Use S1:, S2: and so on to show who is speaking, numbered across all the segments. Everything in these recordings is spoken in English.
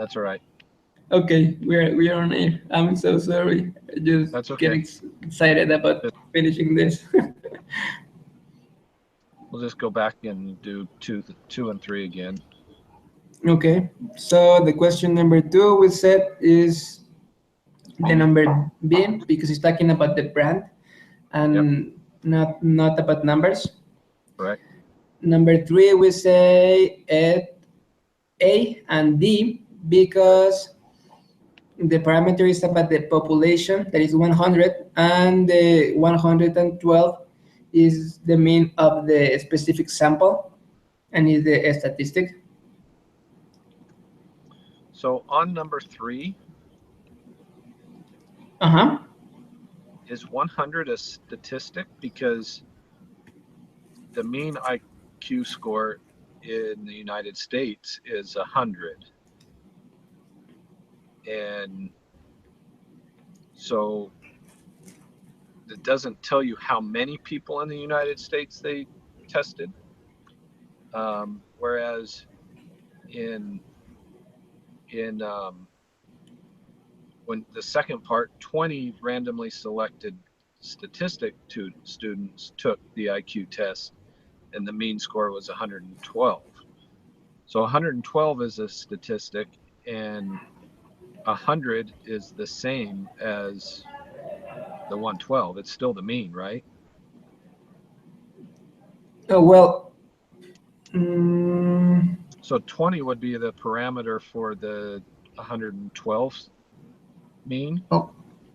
S1: That's all right.
S2: Okay, we are on air. I'm so sorry. I just
S1: That's
S2: get
S1: okay.
S2: excited about
S1: Just-
S2: finishing this.
S1: We'll just go back and do two and three again.
S2: Okay, so the question number two we said is the number B because it's talking about the brand
S1: Yep,
S2: and not about numbers.
S1: correct.
S2: Number three we say A and D because the parameter is about the population that is 100 and the 112 is the mean of the specific sample and is the statistic.
S1: So on number three,
S2: Uh-huh.
S1: is 100 a statistic? Because the mean IQ score in the United States is 100. And so it doesn't tell you how many people in the United States they tested. Whereas in when the second part, 20 randomly selected statistic students took the IQ test, and the mean score was 112. So 112 is a statistic, and 100 is the same as the 112. It's still the mean, right?
S2: Well, mm,
S1: So 20 would be the parameter for the 112 mean,
S2: oh,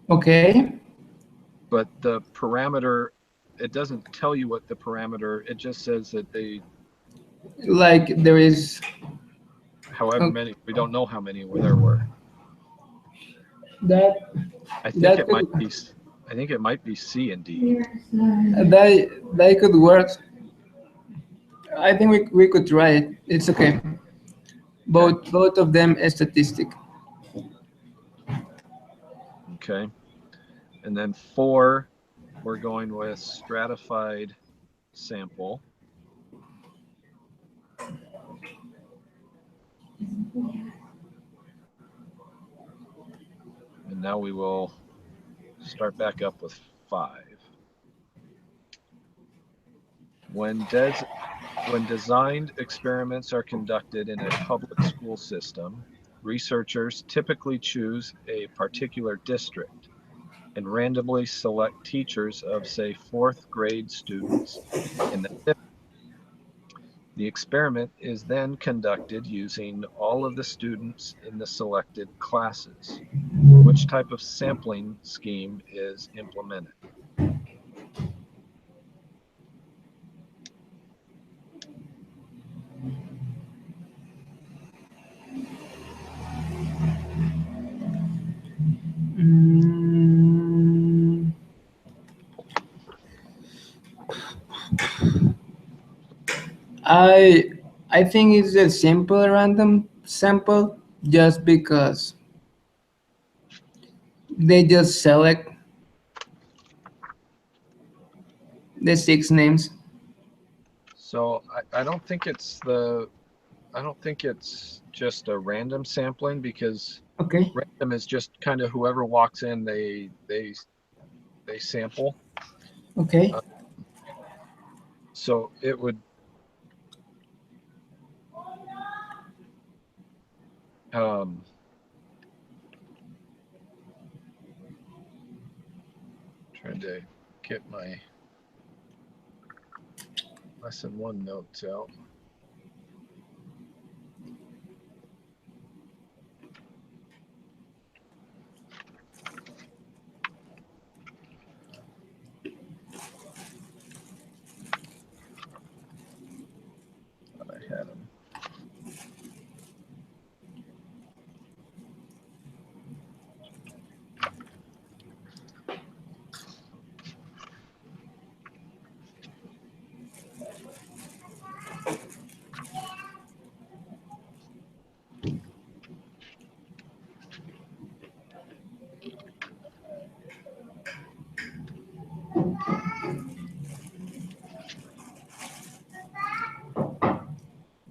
S2: okay.
S1: but the parameter, it doesn't tell you what the parameter, it just says that they,
S2: Like there is,
S1: however
S2: oh,
S1: many, we don't know how many there were.
S2: that
S1: I think
S2: that
S1: it might
S2: could
S1: be, I think it might be C and D.
S2: that could work. I think we could try it. It's okay.
S1: Okay.
S2: Both of them is statistic.
S1: Okay. And then 4, we're going with stratified sample. And now we will start back up with 5. When designed experiments are conducted in a public school system, researchers typically choose a particular district and randomly select teachers of, say, 4th grade students in the district. The experiment is then conducted using all of the students in the selected classes. Which type of sampling scheme is implemented?
S2: Mm, I I think it's a simple random sample just because they just select the six names.
S1: So I don't think it's I don't think it's just a random sampling, because
S2: Okay.
S1: random is just kind of whoever walks in, they sample.
S2: Okay.
S1: Uh, so it would trying to get my lesson 1 notes out. I had them.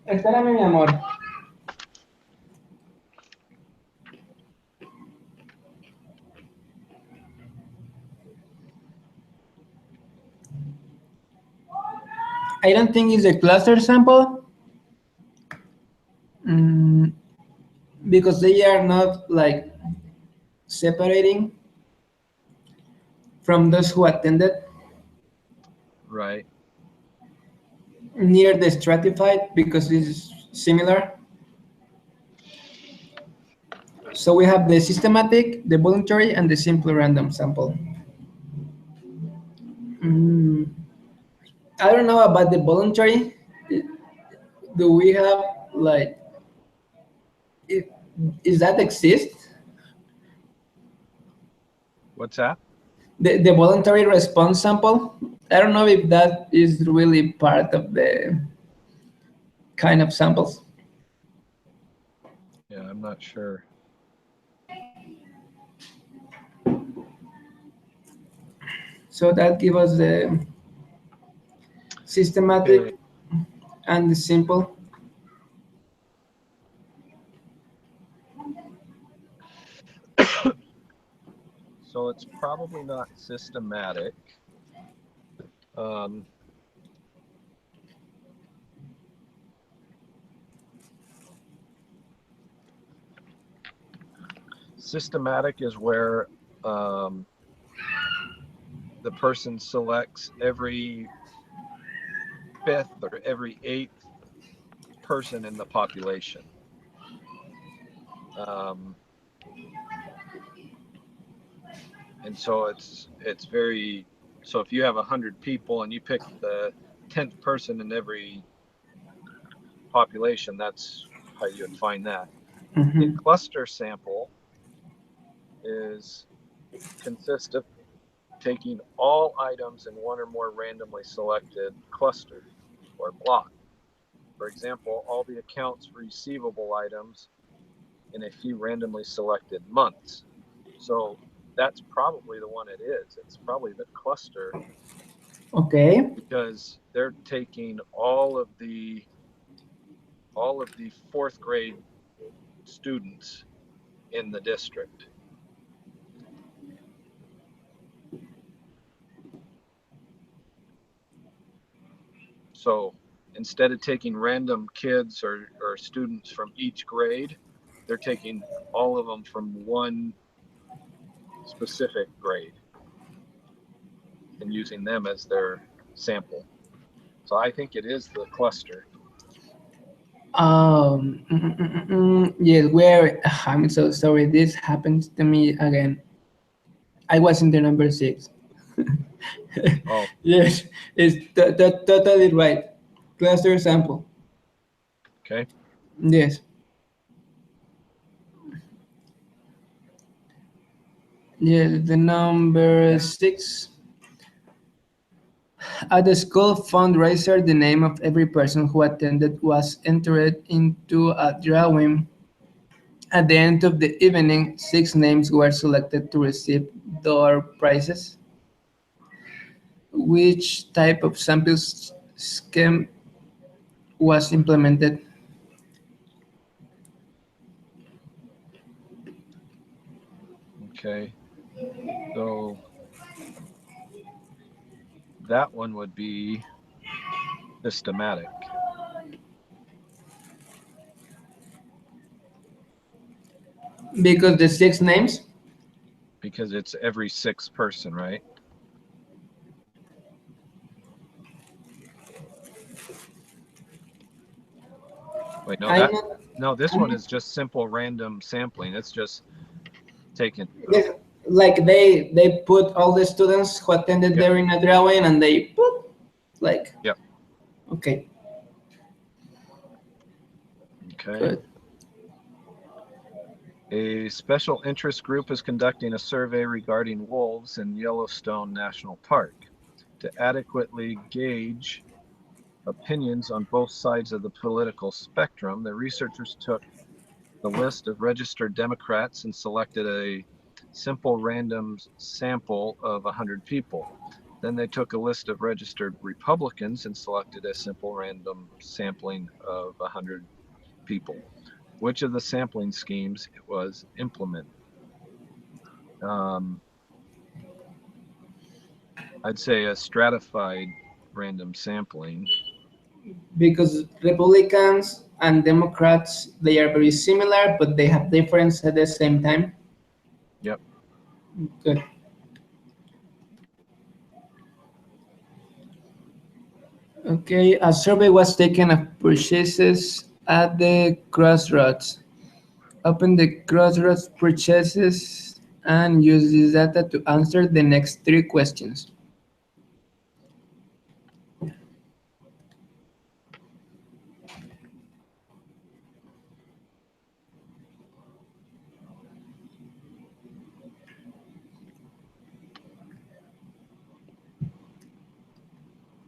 S2: Espérame, mi amor. I don't think it's a cluster sample, mm, because they are not like separating from those who attended
S1: Right.
S2: near the stratified because it's similar. So we have the systematic, the voluntary, and the simple random sample. Mm, I don't know about the voluntary. Do we have like it, is that exist?
S1: What's that?
S2: The voluntary response sample? I don't know if that is really part of the kind of samples.
S1: Yeah, I'm not sure.
S2: So that gives us the
S1: Okay.
S2: systematic and the simple.
S1: So it's probably not systematic. Um, Systematic is where um, the person selects every fifth or every eighth person in the population. Um, and so it's very, so if you have 100 people and you pick the 10th person in every population, that's how you would find that. A
S2: Mhm.
S1: cluster sample is consists of taking all items in one or more randomly selected cluster or block. For example, all the accounts receivable items in a few randomly selected months. So that's probably the one it is. It's probably the cluster
S2: Okay.
S1: because they're taking all of the fourth grade students in the district. So instead of taking random kids or students from each grade, they're taking all of them from one specific grade and using them as their sample. So I think it is the cluster.
S2: Yes, where I'm so sorry. This happens to me again. I was in the number six.
S1: Oh,
S2: Yes, it's totally right. Cluster sample.
S1: okay.
S2: Yes. Yes, the number six. At the school fundraiser, the name of every person who attended was entered into a drawing. At the end of the evening, six names were selected to receive door prizes. Which type of sample scheme was implemented?
S1: Okay. So that one would be systematic
S2: Because the six names.
S1: because it's every sixth person, right? Wait, no,
S2: I'm
S1: that
S2: not.
S1: no, this one
S2: I'm,
S1: is just simple random sampling. It's just taken.
S2: yes, like they put all the students who attended
S1: Yep,
S2: there in a drawing, and they put like
S1: yep.
S2: okay,
S1: Okay.
S2: good.
S1: A special interest group is conducting a survey regarding wolves in Yellowstone National Park. To adequately gauge opinions on both sides of the political spectrum, the researchers took the list of registered Democrats and selected a simple random sample of 100 people. Then they took a list of registered Republicans and selected a simple random sampling of 100 people. Which of the sampling schemes it was implemented? Um, I'd say a stratified random sampling.
S2: because Republicans and Democrats, they are very similar, but they have difference at the same time.
S1: Yep.
S2: Good. Okay, a survey was taken of purchases at the crossroads. Open the crossroads purchases and use this data to answer the next three questions.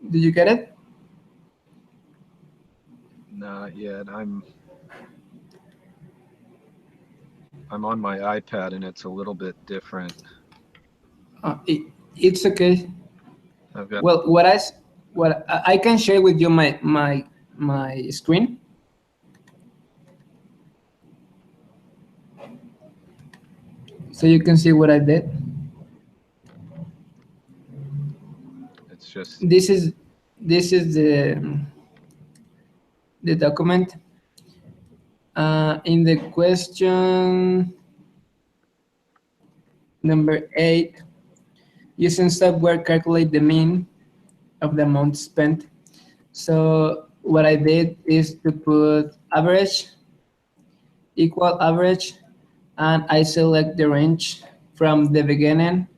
S2: Did you get it?
S1: Not yet. I'm on my iPad and it's a little bit different.
S2: It's okay.
S1: I've got
S2: Well, what I can share with you my screen. So you can see what I did.
S1: it's just
S2: This is the document. In the question number 8, using software calculate the mean of the amount spent. So what I did is to put average, equal average, and I select the range from the beginning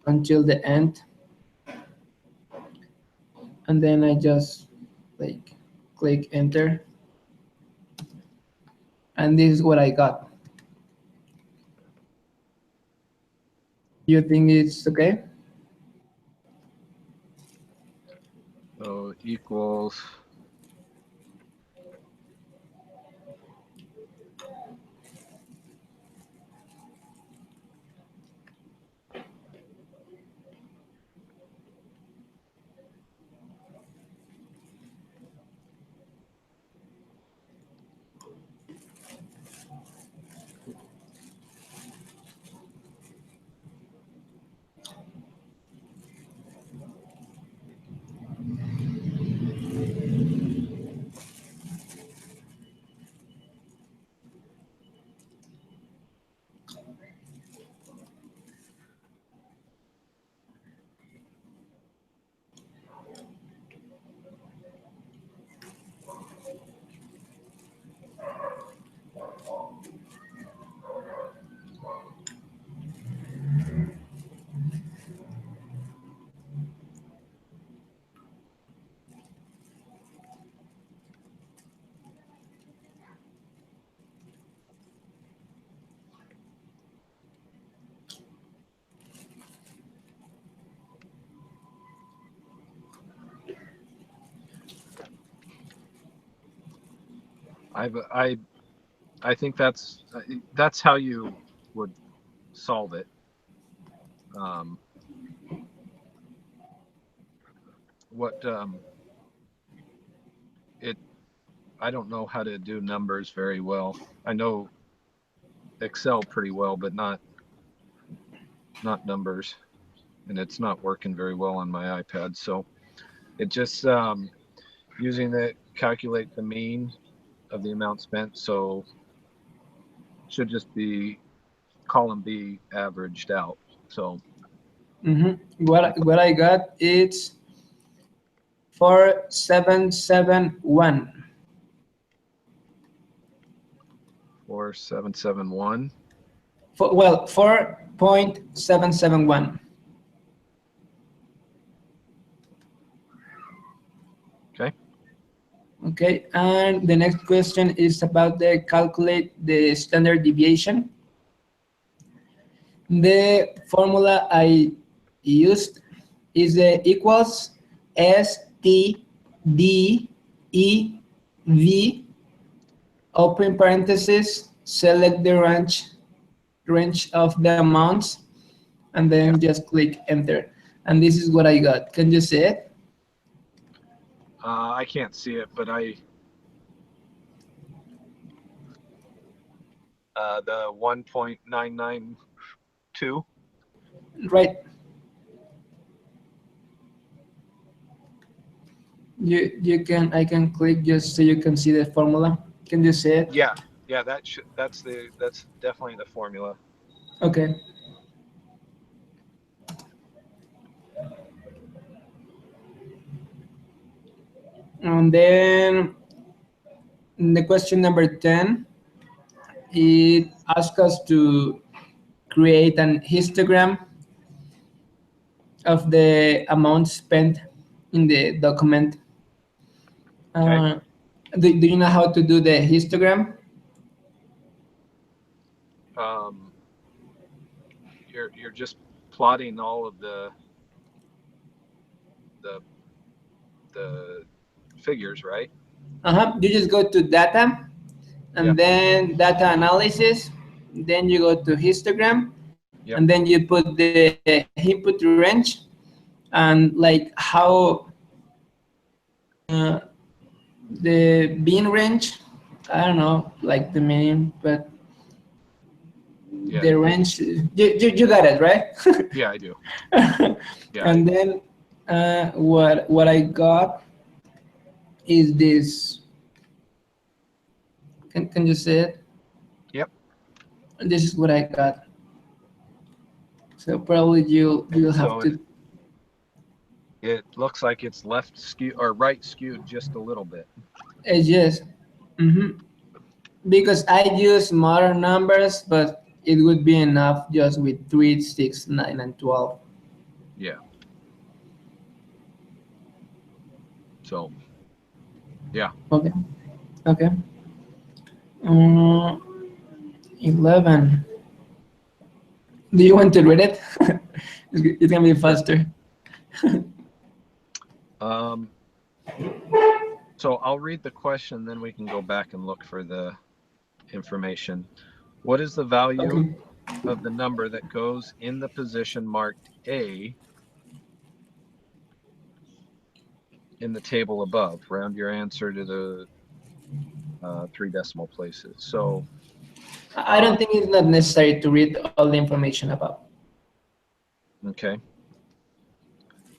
S2: until the end, and then I just like click enter, and this is what I got. You think it's okay?
S1: so equals. I think that's how you would solve it. Um, what it I don't know how to do numbers very well. I know Excel pretty well, but not numbers, and it's not working very well on my iPad. So it just using the calculate the mean of the amount spent. So should just be column B averaged out. So
S2: What I got is 4771.
S1: 4771.
S2: Well, 4.771.
S1: Okay.
S2: Okay, and the next question is about the calculate the standard deviation. The formula I used is the equals S T D E V, open parenthesis, select the range of the amounts, and then just click enter. And this is what I got. Can you see it?
S1: I can't see it, but the 1.992.
S2: Right. I can click just so you can see the formula. Can you see it?
S1: Yeah, yeah, that's definitely the formula.
S2: Okay. And then the question number 10, it asks us to create an histogram of the amount spent in the document.
S1: Okay.
S2: Uh, do you know how to do the histogram?
S1: Um, you're just plotting all of the the figures, right?
S2: You just go to data
S1: Yep.
S2: and then data analysis. Then you go to histogram and
S1: Yep.
S2: then you put the input range and like how uh, the bin range. I don't know, like the meaning, but
S1: Yeah.
S2: the range. You got it right.
S1: Yeah, I do. Yeah.
S2: And then what I got is this. Can you say it?
S1: Yep.
S2: This is what I got. So probably
S1: And
S2: you'll have
S1: so
S2: to.
S1: it looks like it's left skewed or right skewed just a little bit.
S2: Yes. hmm Because I use modern numbers, but it would be enough just with 3, 6, 9, and 12.
S1: Yeah. So yeah.
S2: Okay. Okay. Um, 11. Do you want to read it? It's gonna be
S1: Sure.
S2: faster.
S1: Um, so I'll read the question, then we can go back and look for the information. What is the value
S2: Okay.
S1: of the number that goes in the position marked A in the table above? Round your answer to the three decimal places. So,
S2: I don't think it's not necessary to read all the information about.
S1: okay.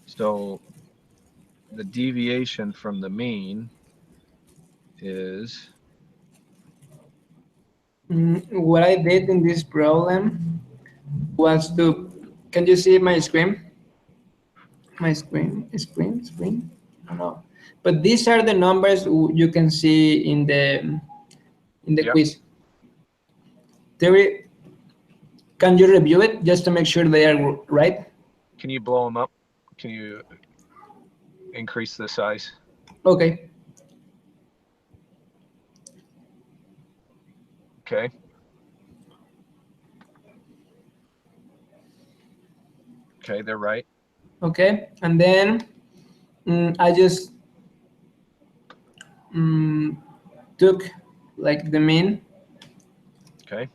S1: So the deviation from the mean is,
S2: What I did in this problem was to. Can you see my screen? My screen. I don't know. But these are the numbers you can see in the
S1: yep.
S2: quiz. Theory, can you review it just to make sure they are right?
S1: Can you blow them up? Can you increase the size?
S2: Okay.
S1: Okay. Okay, they're right.
S2: Okay. And then I just mm, took like the mean
S1: Okay.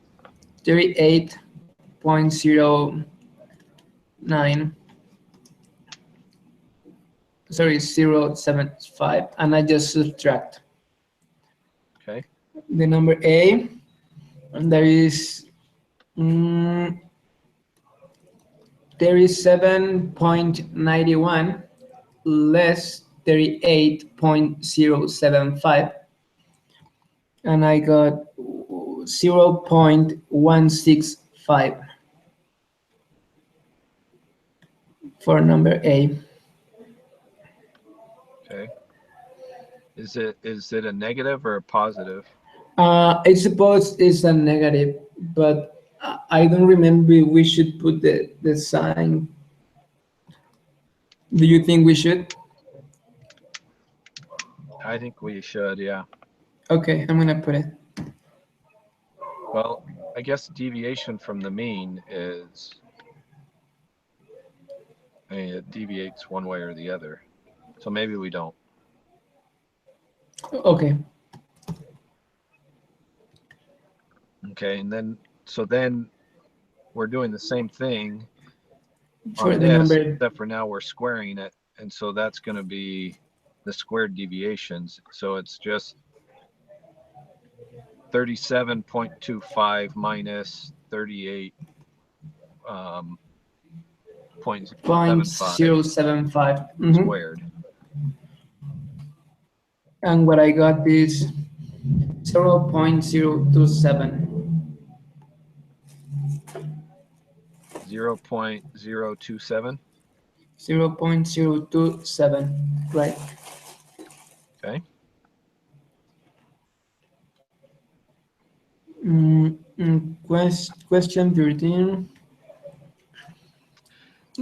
S2: 38.09, sorry, 0.75, and I just subtract
S1: Okay.
S2: the number A, and mm, there is 7.91 less 38.075, and I got 0.165 for number A.
S1: Okay. Is it a negative or a positive?
S2: I suppose it's a negative, but I don't remember if we should put the sign. Do you think we should?
S1: I think we should, yeah.
S2: Okay, I'm gonna put it.
S1: Well, I guess deviation from the mean is, I mean, it deviates one way or the other. So maybe we don't.
S2: Okay.
S1: Okay, and then so then we're doing the same thing
S2: For
S1: on
S2: the
S1: this,
S2: number.
S1: except for now we're squaring it, and so that's going to be the squared deviations. So it's just 37.25 minus 38
S2: Point
S1: 0.075
S2: 075.
S1: squared.
S2: And what I got is 0.027.
S1: 0.027.
S2: 0.027, right?
S1: Okay.
S2: Question 13.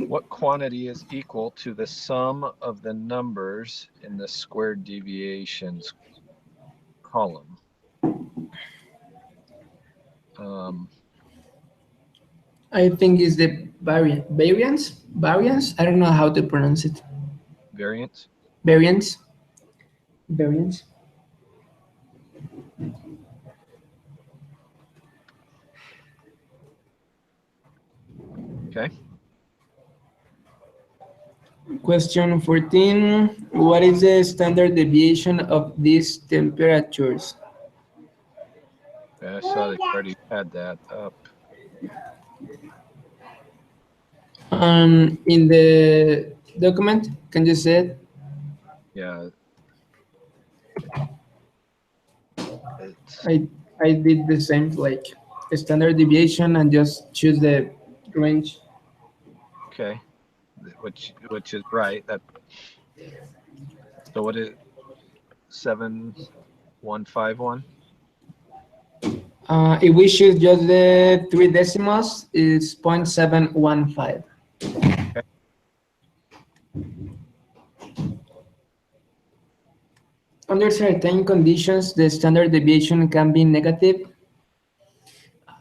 S1: What quantity is equal to the sum of the numbers in the squared deviations column? Um,
S2: I think is the variance. I don't know how to pronounce it.
S1: variance.
S2: Variance, variance.
S1: Okay.
S2: Question 14. What is the standard deviation of these temperatures?
S1: I saw that you already had that up.
S2: In the document, can you say it?
S1: Yeah. It's
S2: I I did the same, like standard deviation, and just choose the range.
S1: okay. Which is right. That so what is 7151?
S2: If we choose just the three decimals, it's 0.715.
S1: Okay.
S2: Under certain conditions, the standard deviation can be negative.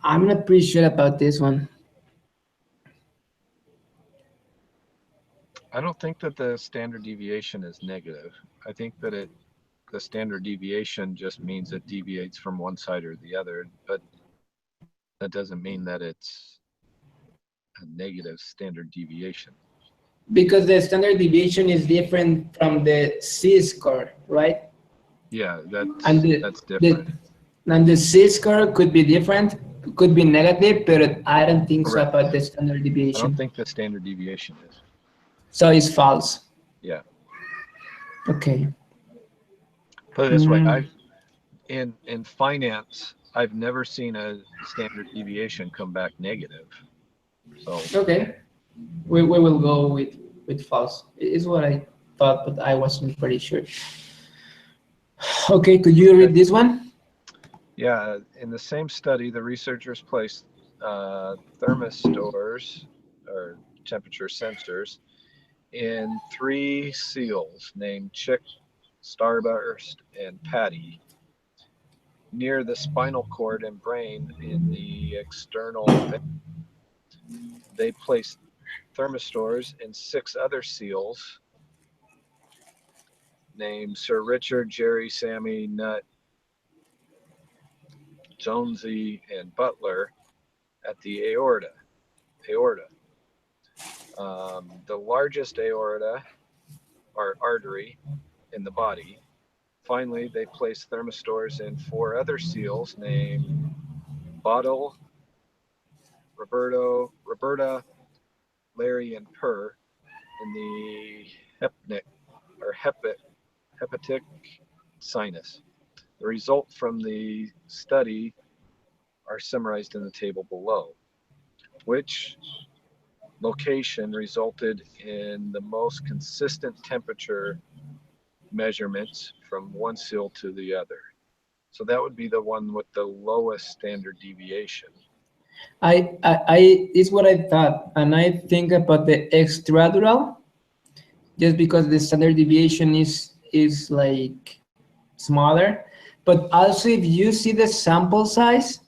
S2: I'm not pretty sure about this one.
S1: I don't think that the standard deviation is negative. I think that the standard deviation just means it deviates from one side or the other, but that doesn't mean that it's a negative standard deviation.
S2: Because the standard deviation is different from the C-score, right?
S1: Yeah,
S2: And
S1: that's
S2: the
S1: different.
S2: and the C-score could be different, could be negative, but I don't think so
S1: Correct.
S2: about the standard
S1: I don't
S2: deviation.
S1: think the standard deviation is.
S2: So it's false.
S1: Yeah.
S2: Okay.
S1: Put it this way,
S2: Mm,
S1: I've in finance, I've never seen a standard deviation come back negative. So
S2: okay. We will go with false. It's what I thought, but I wasn't pretty sure. Okay, could you
S1: okay.
S2: read this one?
S1: Yeah, in the same study, the researchers placed thermistors or temperature sensors in three seals named Chick, Starburst, and Patty near the spinal cord and brain in the external vein. They placed thermistors in six other seals named Sir Richard, Jerry, Sammy, Nut, Jonesy, and Butler at the aorta. Aorta. The largest aorta or artery in the body. Finally, they placed thermistors in four other seals named Bottle, Roberta, Larry, and Purr in the hepatic sinus. The results from the study are summarized in the table below. Which location resulted in the most consistent temperature measurements from one seal to the other? So that would be the one with the lowest standard deviation.
S2: I is what I thought, and I think about the extradural just because the standard deviation is like smaller, but also if you see the sample size,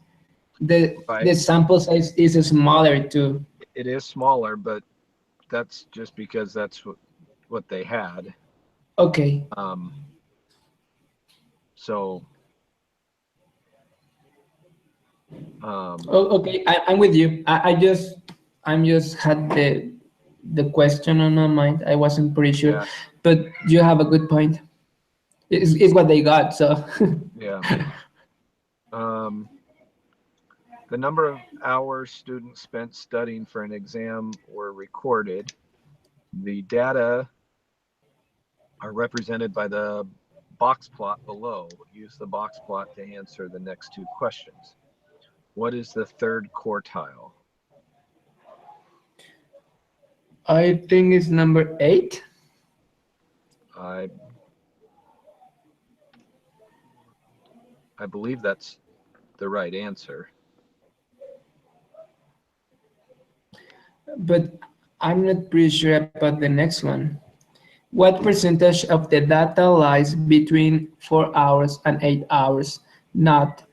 S2: the
S1: Right.
S2: sample size is smaller too.
S1: It is smaller, but that's just because that's what they had.
S2: Okay.
S1: Um, so
S2: Okay, I'm with you. I'm just had the question on my mind. I wasn't pretty sure,
S1: yeah,
S2: but you have a good point. It's what they got. So
S1: yeah. Um, the number of hours students spent studying for an exam were recorded. The data are represented by the box plot below. Use the box plot to answer the next two questions. What is the third quartile?
S2: I think it's number 8.
S1: I believe that's the right answer.
S2: But I'm not pretty sure about the next one. What percentage of the data lies between 4 hours and 8 hours? Not.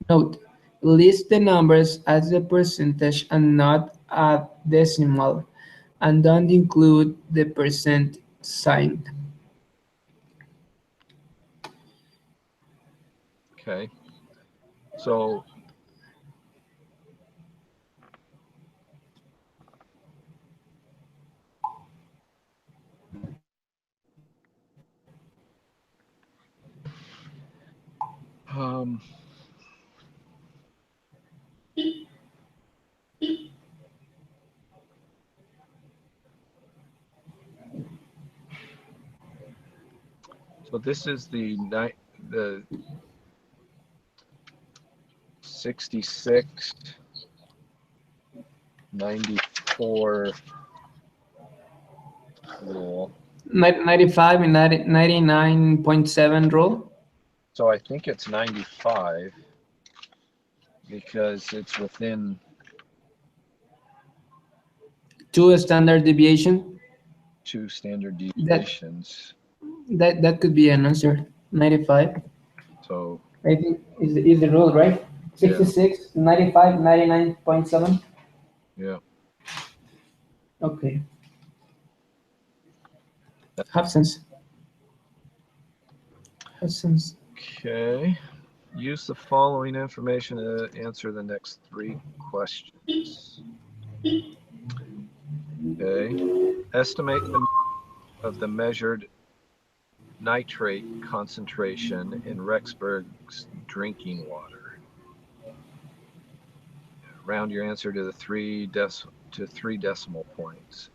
S2: Note, list the numbers as a percentage and not a decimal, and don't include the percent sign.
S1: Okay. So um, so this is the 66, 94 rule.
S2: 95 and 99.7 rule.
S1: So I think it's 95 because it's within
S2: 2 standard deviation.
S1: 2 standard
S2: That
S1: deviations.
S2: that could be an answer. 95.
S1: So
S2: I think is the rule, right?
S1: yeah,
S2: 66, 95, 99.7.
S1: yeah.
S2: Okay.
S1: That-
S2: Have sense. Have sense.
S1: Okay. Use the following information to answer the next 3 questions. Okay. Estimate the of the measured nitrate concentration in Rexburg's drinking water. Round your answer to the 3 decimal points.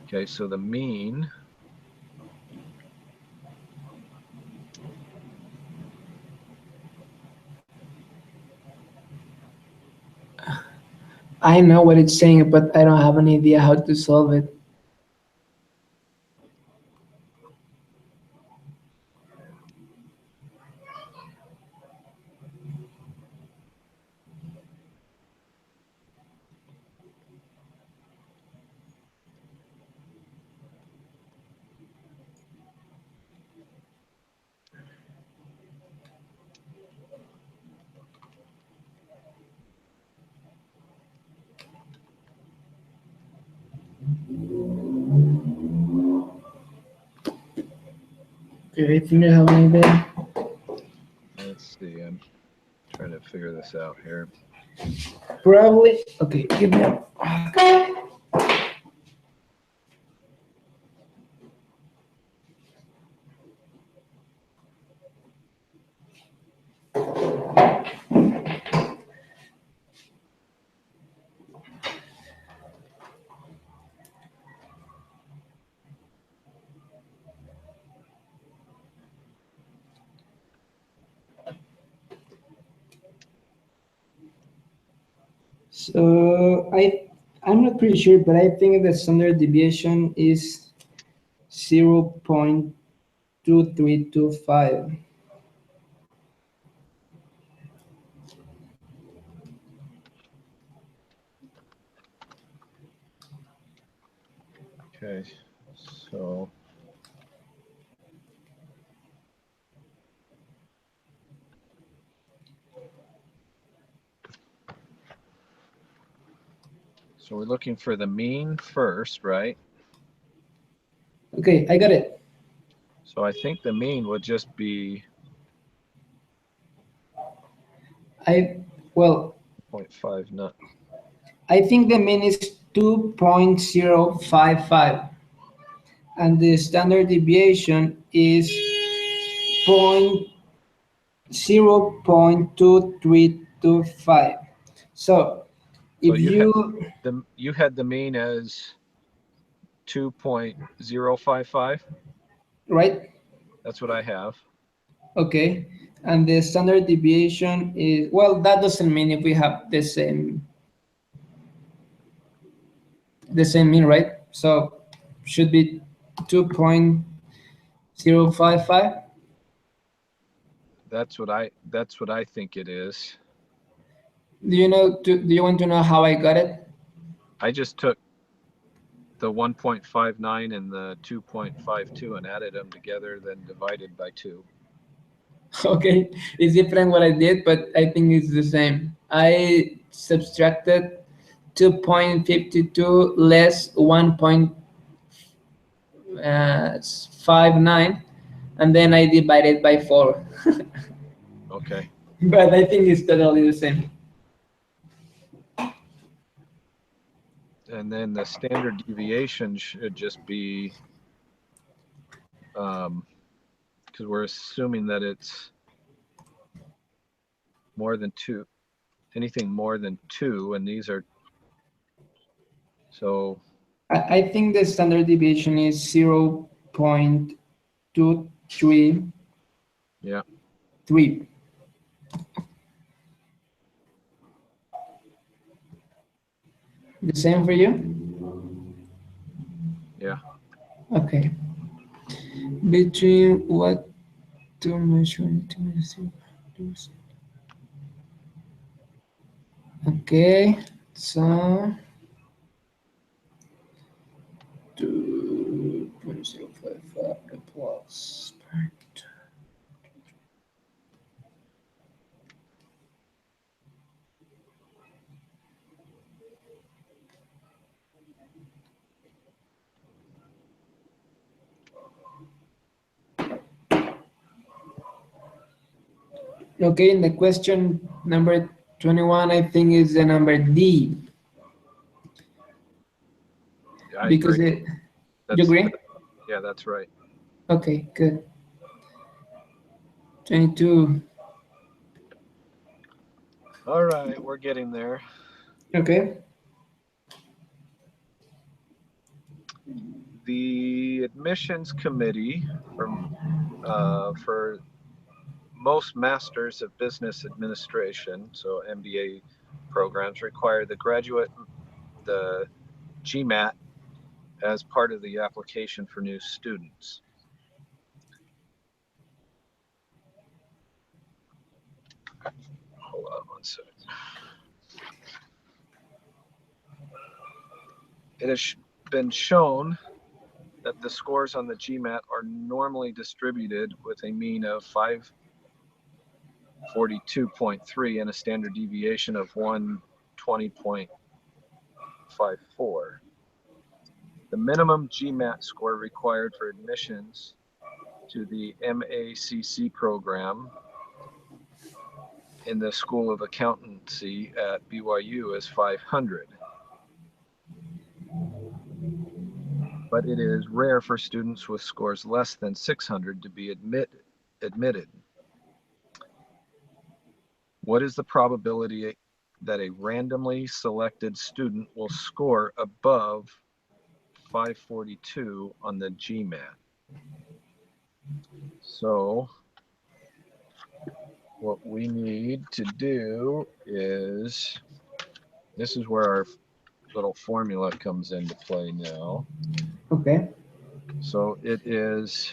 S1: Okay, so the mean.
S2: I know what it's saying, but I don't have any idea how to solve it. Okay, I think I have an idea.
S1: Let's see. I'm trying to figure this out here.
S2: Probably. Okay, give me a. So I'm not pretty sure, but I think the standard deviation is 0.2325.
S1: Okay, so we're looking for the mean first, right?
S2: Okay, I got it.
S1: So I think the mean would just be
S2: I well,
S1: 0.5, not
S2: I think the mean is 2.055, and the standard deviation is 0.2325. So
S1: so
S2: if
S1: you had
S2: you
S1: the mean as 2.055.
S2: right,
S1: That's what I have.
S2: Okay. And the standard deviation is, well, that doesn't mean if we have the same mean, right? So should be 2.055.
S1: That's what I think it is.
S2: Do you want to know how I got it?
S1: I just took the 1.59 and the 2.52 and added them together, then divided by 2.
S2: Okay, it's different what I did, but I think it's the same. I subtracted 2.52 less 1.59, and then I divided by 4.
S1: Okay.
S2: But I think it's totally the same.
S1: And then the standard deviation should just be, because we're assuming that it's more than 2, anything more than 2, and these are, so
S2: I think the standard deviation is 0.233.
S1: yeah,
S2: The same for you?
S1: yeah.
S2: Okay. Between what to measure? Okay, so 2.055 plus. Okay, in the question number 21, I think is the number D,
S1: I agree.
S2: because you
S1: That's,
S2: agree?
S1: that, yeah, that's right.
S2: Okay, good. 22.
S1: All right, we're getting there.
S2: Okay.
S1: The admissions committee for most masters of business administration, so MBA programs, require the GMAT as part of the application for new students. Hold on one second. It has been shown that the scores on the GMAT are normally distributed with a mean of 542.3 and a standard deviation of 120.54. The minimum GMAT score required for admissions to the MACC program in the School of Accountancy at BYU is 500. But it is rare for students with scores less than 600 to be admitted. What is the probability that a randomly selected student will score above 542 on the GMAT? So what we need to do is, this is where our little formula comes into play now.
S2: Okay.
S1: So it is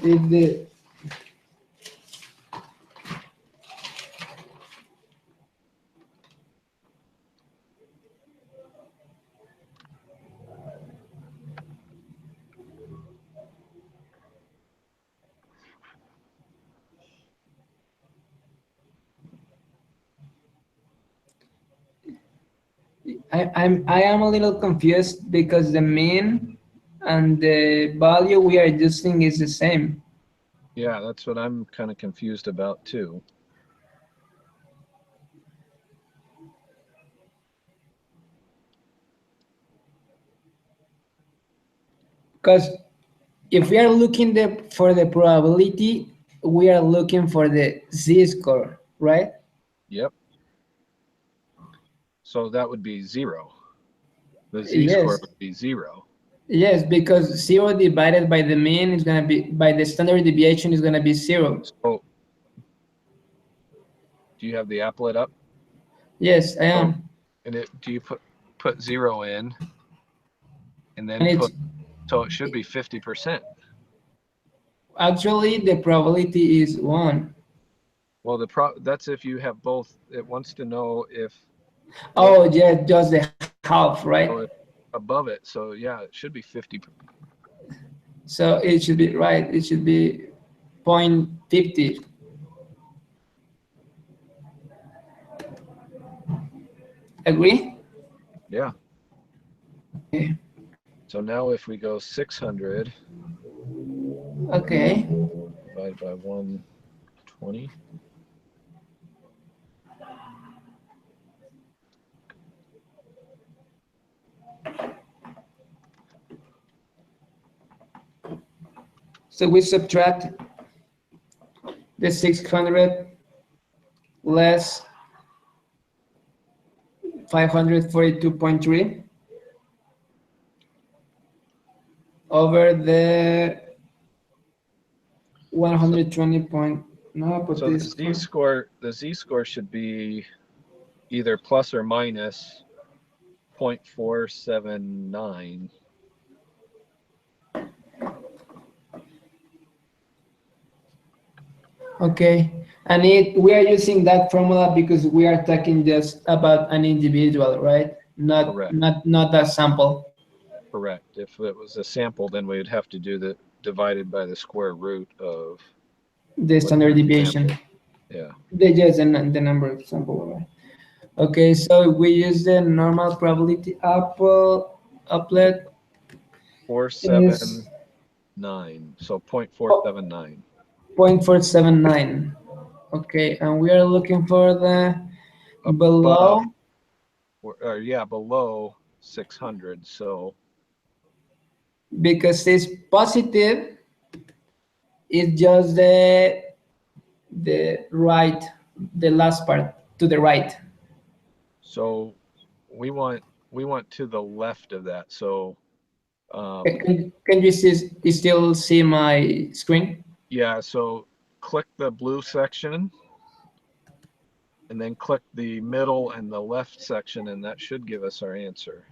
S2: If the I am a little confused because the mean and the value we are using is the same.
S1: Yeah, that's what I'm kind of confused about too.
S2: Because if we are looking for the probability, we are looking for the z-score, right?
S1: Yep. So that would be 0. The z-score
S2: Yes,
S1: would be 0.
S2: yes, because zero divided by the mean is gonna be by the standard deviation is gonna be zero.
S1: So do you have the applet up?
S2: Yes, I
S1: So
S2: am,
S1: and do you put 0 in and
S2: and
S1: then
S2: it's
S1: so it should be 50%.
S2: actually the probability is one.
S1: Well, that's if you have both. It wants to know if what
S2: Oh yeah, just the half, right?
S1: so if above it. So yeah, it should be 50.
S2: So it should be right. It should be 0.50. Agree?
S1: Yeah.
S2: Okay.
S1: So now if we go 600
S2: Okay.
S1: divided by 120.
S2: So we subtract the 600 less 542.3 over the
S1: So
S2: 120 point. No, but
S1: so
S2: this one.
S1: the z-score should be either plus or minus 0.479.
S2: Okay. And we are using that formula because we are talking just about an individual, right? Not
S1: Correct.
S2: not not a sample.
S1: Correct. If it was a sample, then we'd have to do the divided by the square root of
S2: The standard
S1: whatever
S2: deviation.
S1: sample. Yeah.
S2: The yes, and the number of sample, right? Okay, so we use the normal probability applet is
S1: 479. So 0.479.
S2: 0.479. Okay, and we are looking for the below
S1: Above or yeah, below 600. So
S2: because it's positive, it's just the right, the last part to the right.
S1: so we want to the left of that. So
S2: Can you still see my screen?
S1: yeah, so click the blue section and then click the middle and the left section, and that should give us our answer.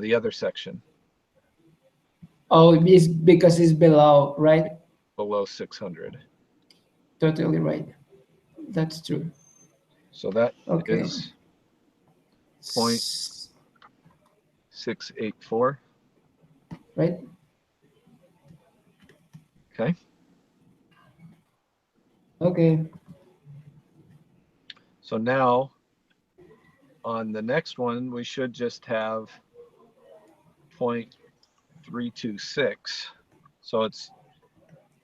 S1: The other section
S2: Oh, it's because it's below, right?
S1: below 600.
S2: Totally right. That's true.
S1: So that
S2: Okay.
S1: is 0.684.
S2: Right?
S1: Okay.
S2: Okay.
S1: So now on the next one, we should just have 0.326. So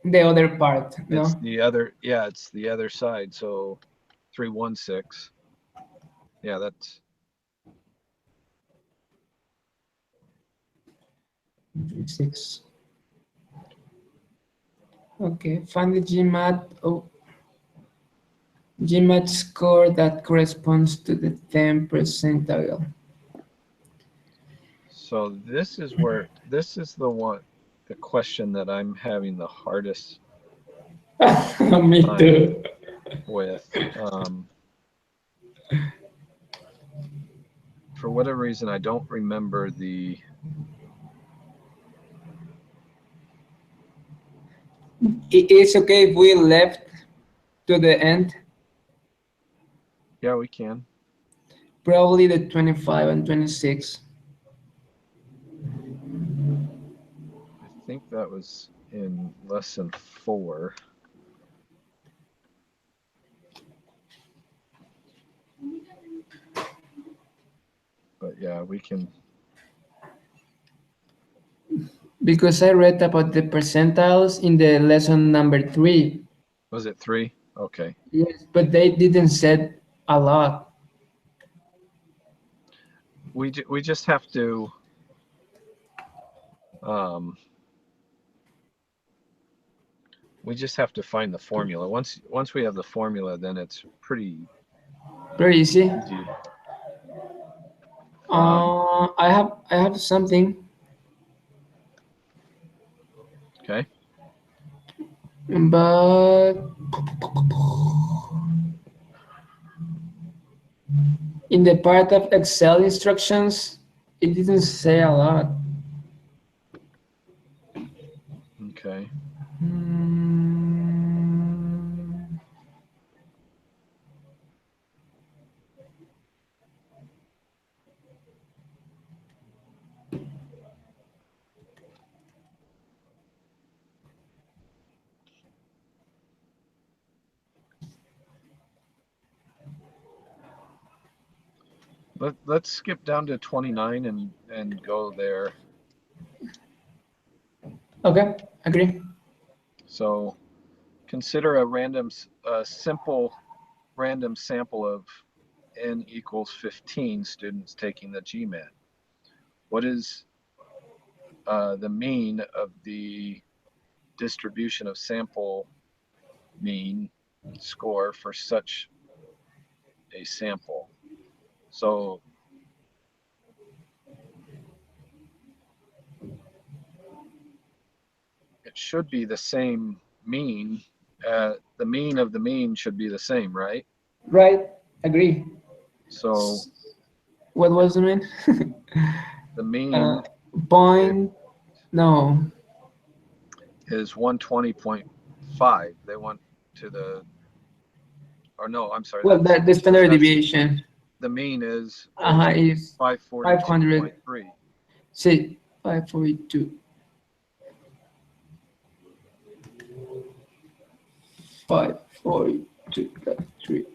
S2: The other part,
S1: it's
S2: no?
S1: the other, yeah, it's the other side. So 316. Yeah, that's
S2: 6. Okay. Find the GMAT. Oh, GMAT score that corresponds to the 10 percentile.
S1: so this is the question that I'm having the hardest
S2: Me
S1: time
S2: too.
S1: with. For whatever reason, I don't remember the.
S2: It's okay if we left to the end,
S1: Yeah, we can.
S2: probably the 25 and 26.
S1: I think that was in lesson 4. Yeah, we can.
S2: Because I read about the percentiles in the lesson number 3.
S1: Was it 3? Okay.
S2: Yes, but they didn't said a lot.
S1: We just have to. Um, we just have to find the formula. Once we have the formula, then it's pretty
S2: Very easy.
S1: easy. Um,
S2: I have something,
S1: okay.
S2: but in the part of Excel instructions, it didn't say a lot.
S1: Okay.
S2: Mm,
S1: Let's skip down to 29 and go there.
S2: okay, agree.
S1: So consider a simple random sample of n equals 15 students taking the GMAT. What is the mean of the distribution of sample mean score for such a sample? So it should be the same mean. The mean of the mean should be the same, right?
S2: Right, agree.
S1: So
S2: What was the mean?
S1: the
S2: uh,
S1: mean
S2: point, no.
S1: is 120.5. They want to the, or no, I'm sorry,
S2: Well, the standard
S1: that's
S2: deviation
S1: the mean is
S2: is 500.
S1: 542.3.
S2: See, 542. 542. 3.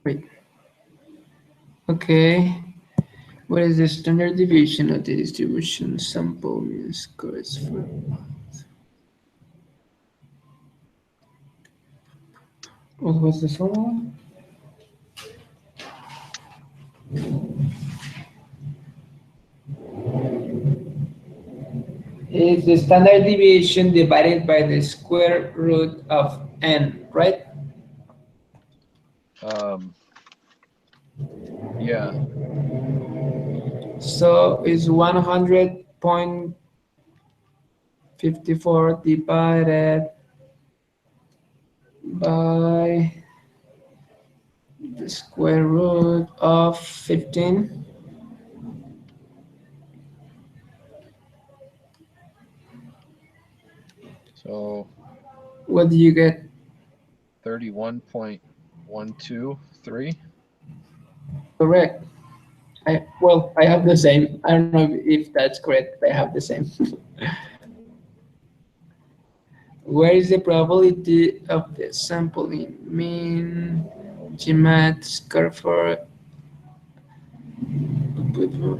S2: Wait. Okay. What is the standard deviation of the distribution sample mean scores for? What was the formula? Is the standard deviation divided by the square root of n, right?
S1: Um, yeah,
S2: So it's 100.54 divided by the square root of 15.
S1: so
S2: What do you get?
S1: 31.123.
S2: Correct. I have the same. I don't know if that's correct, but I have the same. Where is the probability of the sampling mean GMAT score for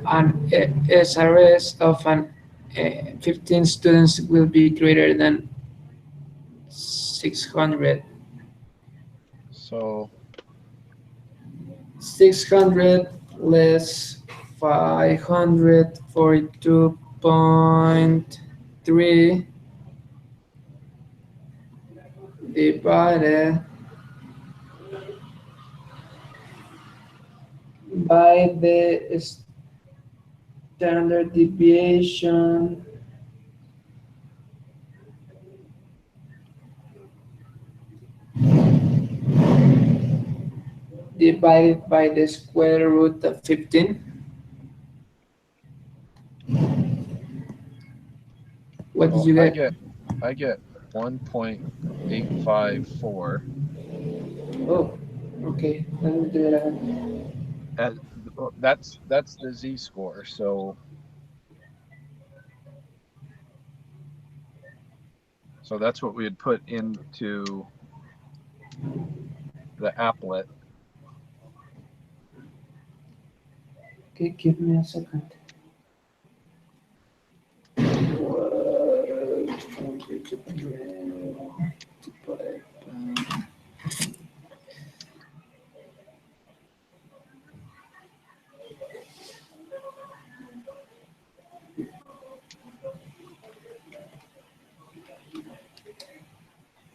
S2: an SRS of an 15 students will be greater than 600.
S1: So
S2: 600 less 542.3 divided by the standard deviation divided by the square root of 15. What did
S1: so
S2: you
S1: I
S2: get?
S1: get I get 1.854
S2: Oh, okay. Let me do it again.
S1: as that's the z score. So that's what we had put into the applet.
S2: Okay, give me a second.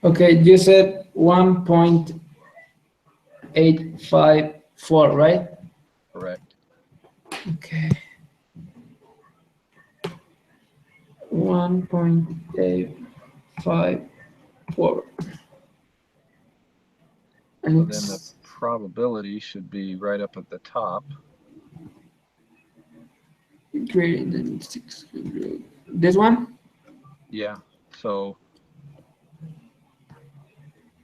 S2: Okay, you said 1.854, right?
S1: Correct.
S2: Okay. 1.854. And
S1: So then the
S2: it's
S1: probability should be right up at the top.
S2: greater than 600. This one?
S1: Yeah. So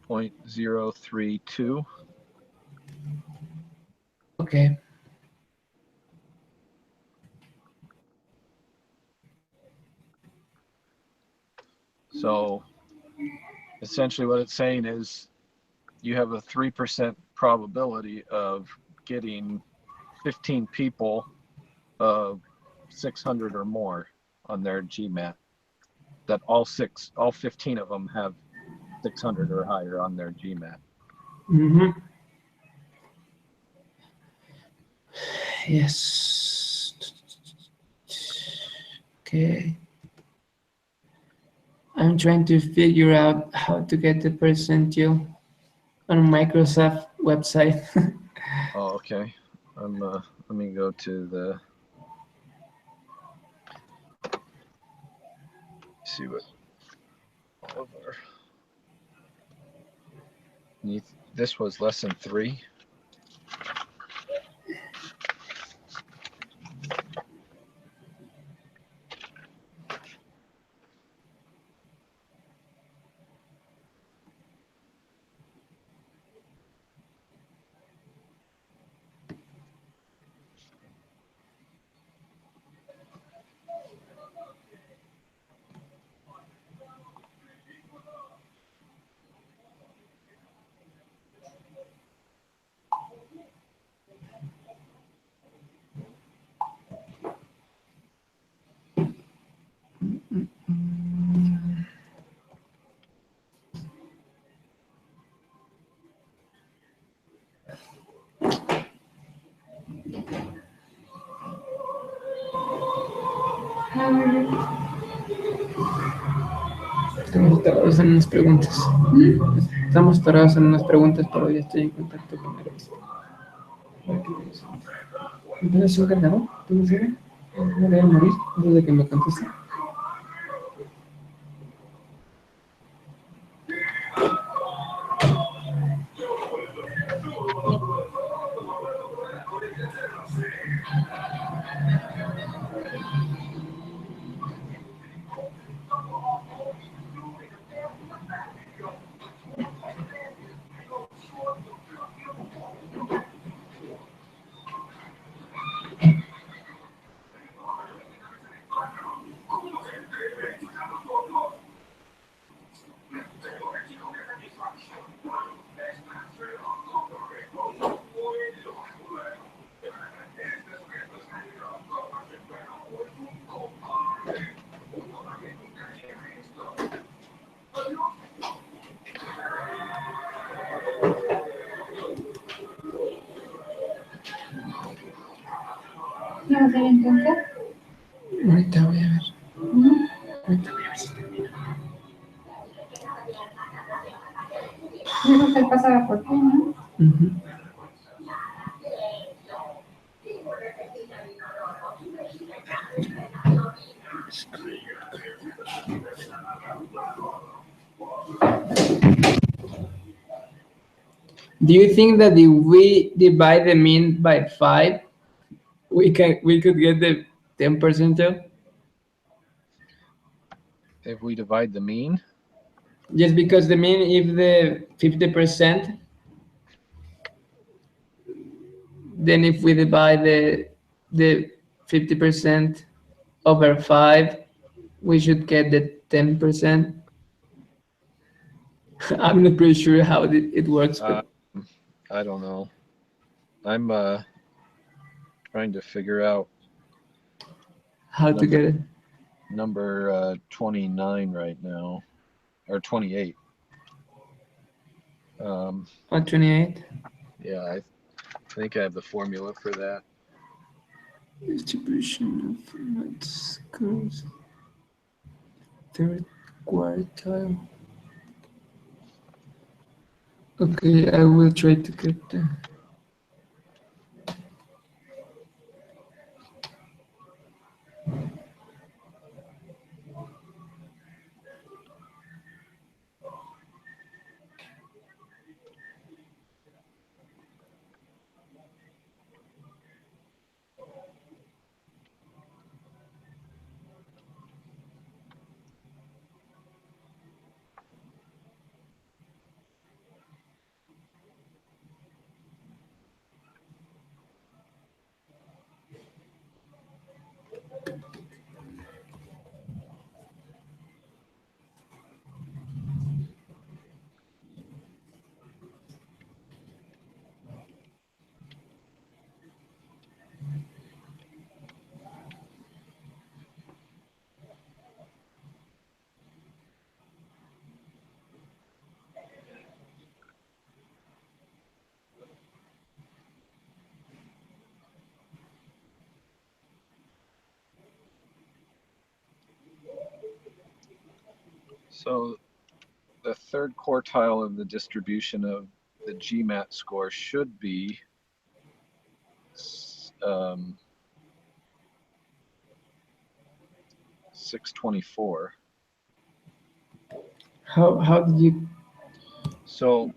S1: 0.032.
S2: Okay.
S1: So essentially what it's saying is you have a 3% probability of getting 15 people of 600 or more on their GMAT. That all 15 of them have 600 or higher on their GMAT.
S2: Mm-hmm. Yes. Okay. I'm trying to figure out how to get the percentile on Microsoft website.
S1: Oh, okay. Let me go to the, see what all of our, this was lesson 3.
S2: Estamos tarados en unas preguntas. Estamos tarados en unas preguntas, pero ya estoy en contacto con el resto. ¿Entonces un cargador? ¿Tú no sirve? ¿No debe morir antes de que me conteste?
S3: ¿Qué va a hacer entonces?
S2: Ahorita voy a ver. Ahorita voy a ver si termino.
S3: Dijo que él pasaba por ti, ¿no?
S2: Ujú. Do you think that if we divide the mean by 5, we could get the 10%?
S1: If we divide the mean,
S2: Just because the mean, if the 50%, then if we divide the 50% over 5, we should get the 10%. I'm not pretty sure how it works, but
S1: I don't know. I'm trying to figure out
S2: How to get it?
S1: number 29 right now, or 28.
S2: On 28.
S1: Yeah, I think I have the formula for that.
S2: Distribution of formats curves. Third quartile. Okay, I will try to get the.
S1: So the third quartile of the distribution of the GMAT score should be 624.
S2: How did you?
S1: So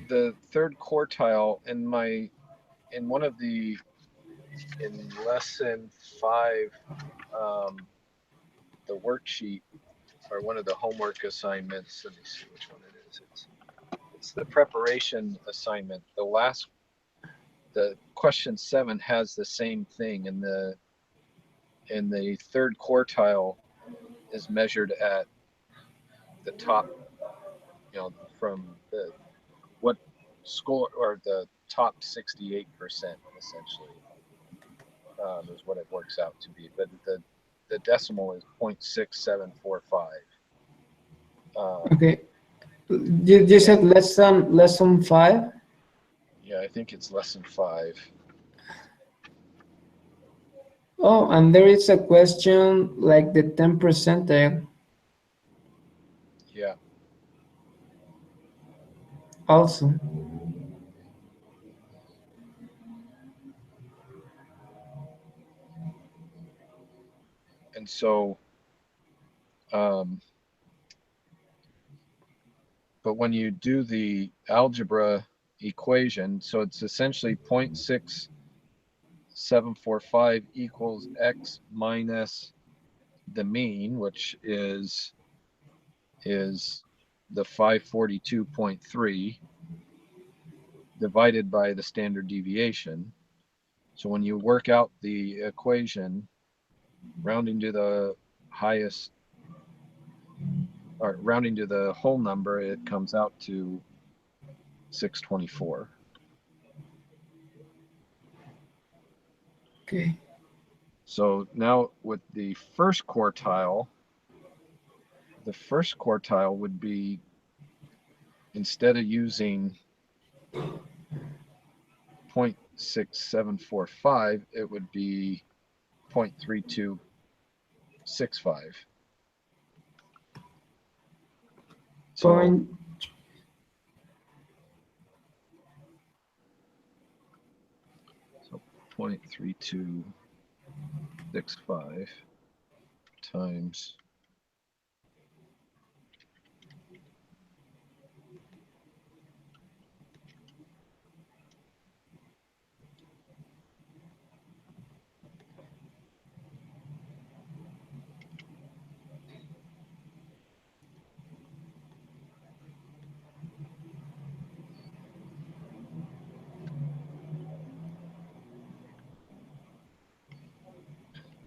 S1: the third quartile in one of the in lesson 5, the worksheet or one of the homework assignments. Let me see which one it is. It's the preparation assignment. The question 7 has the same thing, and the third quartile is measured at the top, from the what score, or the top 68% essentially, is what it works out to be. But the decimal is 0.6745.
S2: Okay, you said lesson 5.
S1: Yeah, I think it's lesson 5.
S2: Oh, and there is a question like the 10 percentile
S1: Yeah.
S2: also.
S1: And so, but when you do the algebra equation, so it's essentially 0.6745 equals x minus the mean, which is the 542.3 divided by the standard deviation. So when you work out the equation, rounding to the highest, or rounding to the whole number, it comes out to 624.
S2: Okay.
S1: So now with the first quartile would be, instead of using 0.6745, it would be 0.3265. So
S2: Point.
S1: So 0.3265 times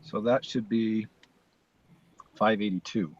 S1: so that should be 582.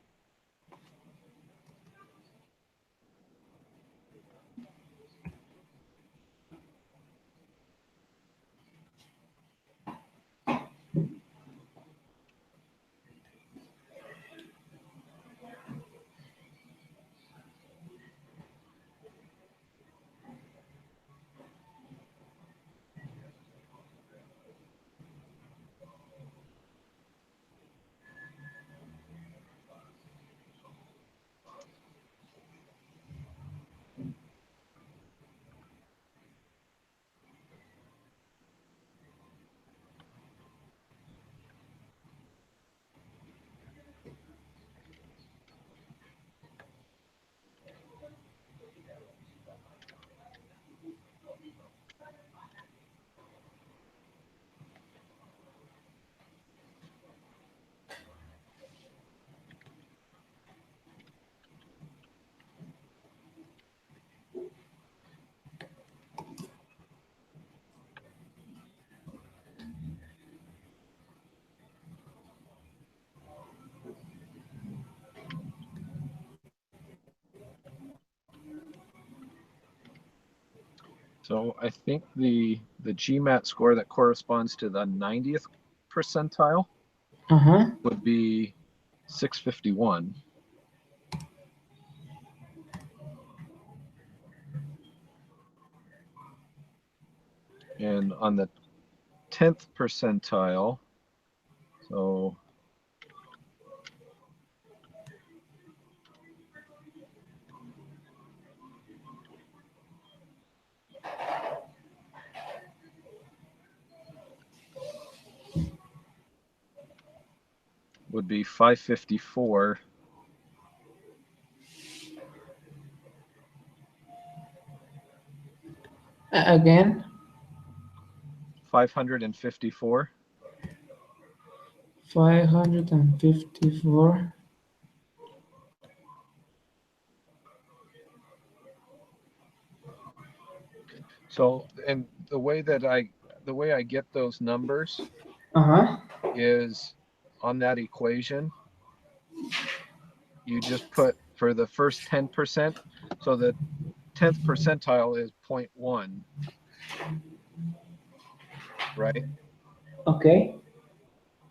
S1: So I think the GMAT score that corresponds to the 90th percentile would be 651. And on the 10th percentile, so would be 554.
S2: Again?
S1: 554.
S2: 554.
S1: So, and the way I get those numbers is on that equation, you just put for the first 10%. So the 10th percentile is 0.1, right?
S2: Okay.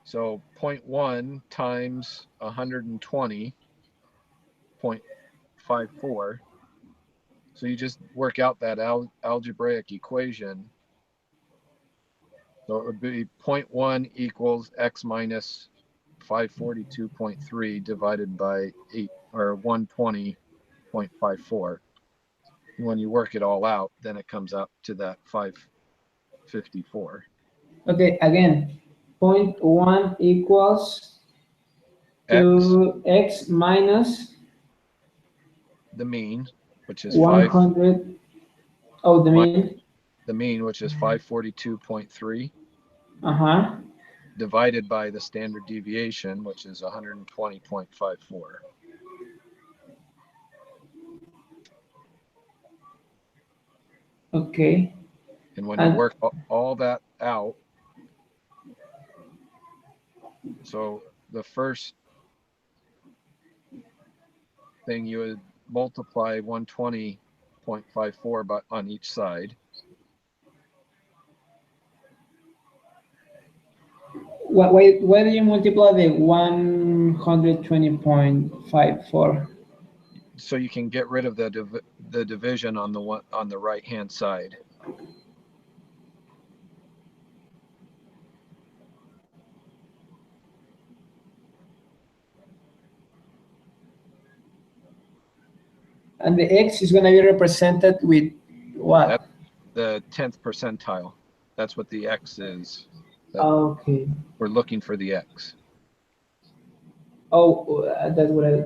S1: So 0.1 times 120.54. So you just work out that algebraic equation. So it would be 0.1 equals x minus 542.3 divided by 8, or 120.54. When you work it all out, then it comes out to that 554.
S2: Okay, again, 0.1 equals to x minus
S1: the mean, which is
S2: 100. Oh, the mean.
S1: The mean, which is 542.3.
S2: Uh-huh.
S1: Divided by the standard deviation, which is 120.54.
S2: Okay.
S1: And when you work all that out, so the first thing you would multiply 120.54 on each side.
S2: Why do you multiply the 120.54?
S1: So you can get rid of the division on the right hand side.
S2: And the x is going to be represented with what?
S1: That's the 10th percentile. That's what the x is.
S2: Okay.
S1: We're looking for the x.
S2: Oh, that's what I.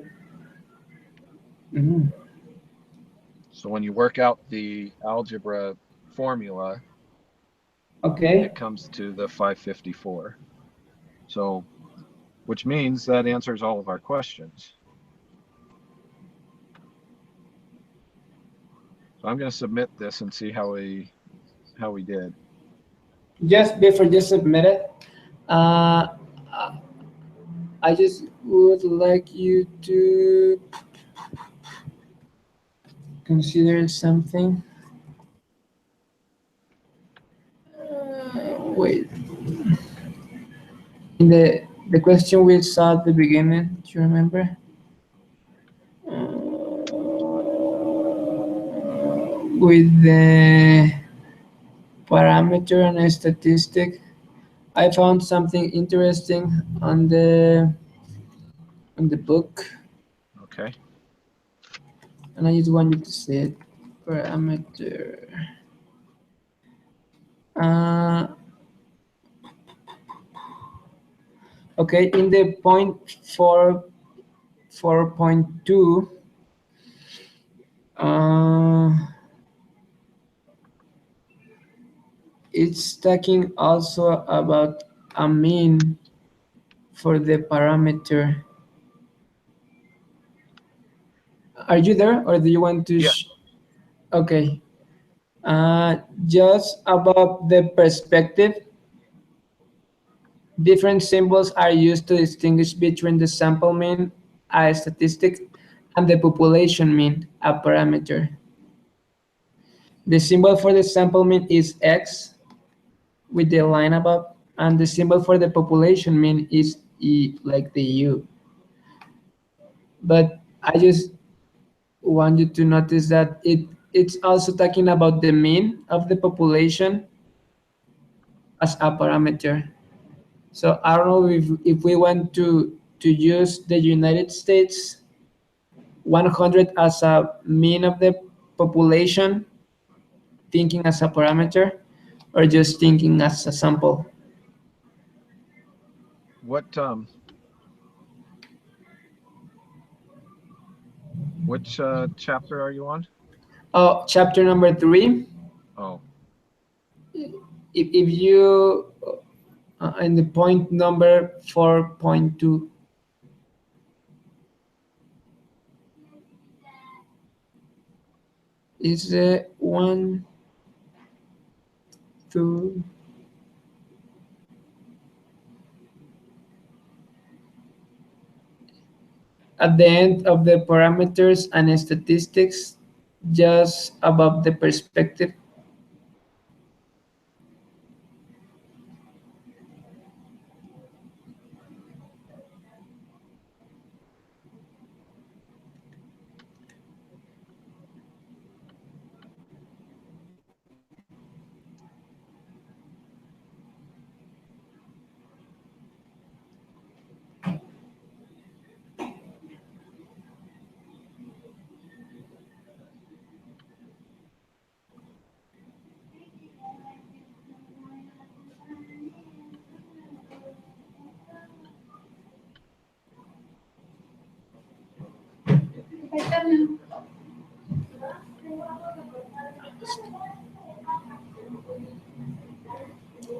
S1: So when you work out the algebra formula,
S2: okay,
S1: it comes to the 554. So, which means that answers all of our questions. So I'm going to submit this and see how we did.
S2: Just before you submit it, I just would like you to consider something. Wait. In the question we saw at the beginning, do you remember? With the parameter and a statistic, I found something interesting on the book.
S1: Okay.
S2: And I just want you to see it. Parameter. Okay, in the 4.2, it's talking also about a mean for the parameter. Are you there, or do you want to?
S1: Yeah.
S2: Okay. Just above the perspective, different symbols are used to distinguish between the sample mean, a statistic, and the population mean, a parameter. The symbol for the sample mean is X with the line above, and the symbol for the population mean is E, like the U. But I just want you to notice that it's also talking about the mean of the population as a parameter. So I don't know if we want to use the United States 100 as a mean of the population, thinking as a parameter, or just thinking as a sample.
S1: What which chapter are you on?
S2: Oh, chapter number 3.
S1: Oh,
S2: If you in the point number 4.2. Is the one, two, at the end of the parameters and statistics, just above the perspective.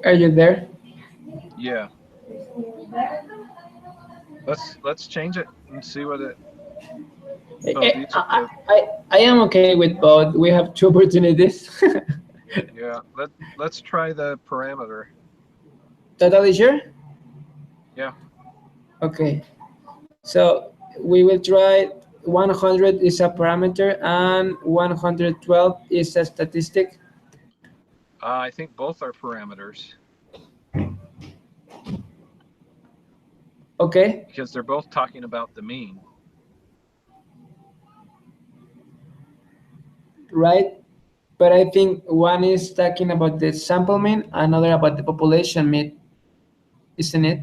S2: Are you there?
S1: yeah. Let's change it and see what it. So these are the.
S2: I am okay with both. We have two opportunities.
S1: Yeah. Let's try the parameter.
S2: Totally sure?
S1: Yeah.
S2: Okay. So we will try 100 is a parameter and 112 is a statistic.
S1: I think both are parameters
S2: Okay,
S1: because they're both talking about the mean.
S2: right? But I think one is talking about the sample mean, another about the population mean, isn't it?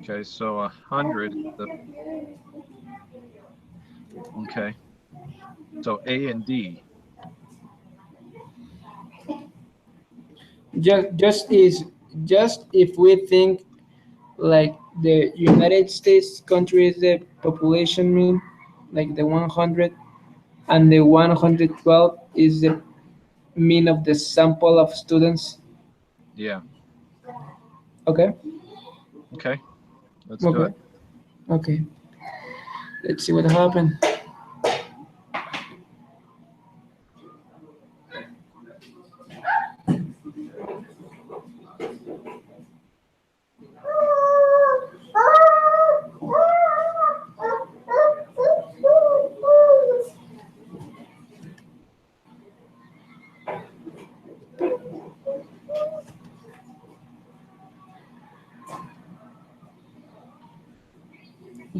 S1: Okay. So 100. Okay. So A and D.
S2: Just is just if we think like the United States country is the population mean, like the 100, and the 112 is the mean of the sample of students.
S1: Yeah.
S2: Okay,
S1: Okay. Let's do
S2: okay,
S1: it.
S2: okay. Let's see what happened.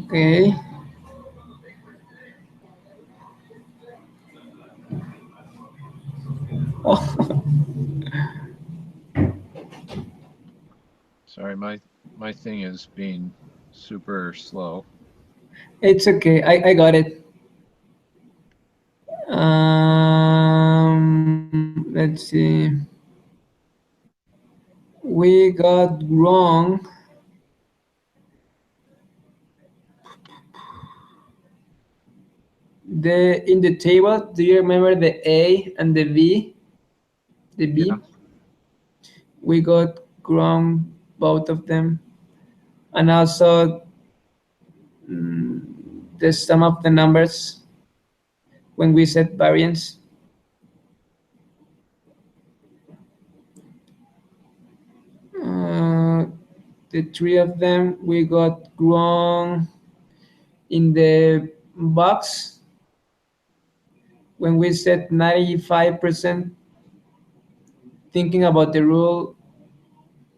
S2: Okay. Oh,
S1: Sorry, my thing is being super slow.
S2: it's okay. I got it. let's see. We got wrong the in the table. Do you remember the A and the V? The
S1: Yeah.
S2: B. We got wrong both of them, and also the sum of the numbers when we set variance. Uh, the three of them we got wrong in the box when we set 95%, thinking about the rule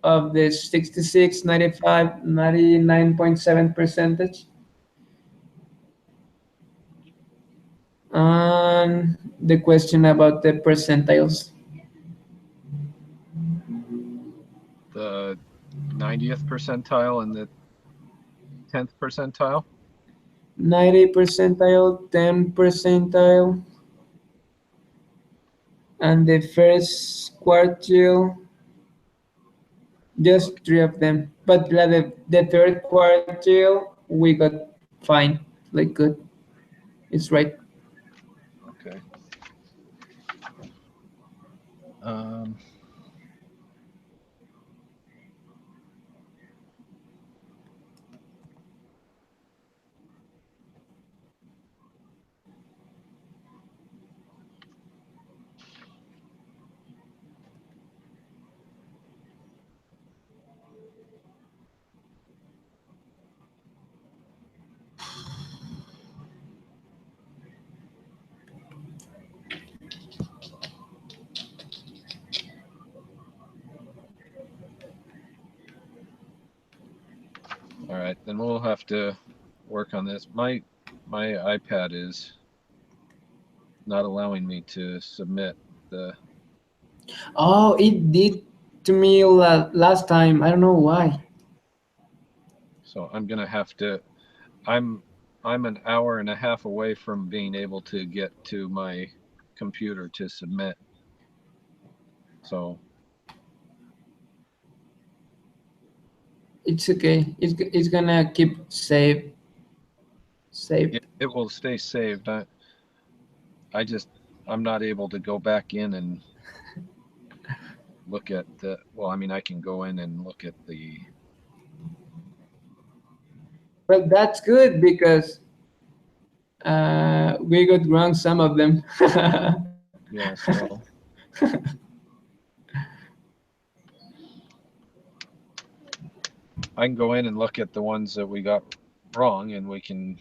S2: of the 66, 95, 99.7 percentage. And the question about the percentiles.
S1: The 90th percentile and the 10th percentile.
S2: 90 percentile, 10 percentile, and the first quartile, just
S1: Okay.
S2: three of them. But the third quartile, we got fine, like good. It's right.
S1: Okay. Um, all right, then we'll have to work on this. My iPad is not allowing me to submit the.
S2: Oh, it did to me last time. I don't know why.
S1: So I'm gonna have to. I'm I'm an hour and a half away from being able to get to my computer to submit. So
S2: It's okay. It's gonna keep saved.
S1: it will stay saved. I just I'm not able to go back in and look at the. Well, I mean, I can go in and look at the.
S2: Well, that's good because we got wrong some of them.
S1: Yeah, so I can go in and look at the ones that we got wrong, and we can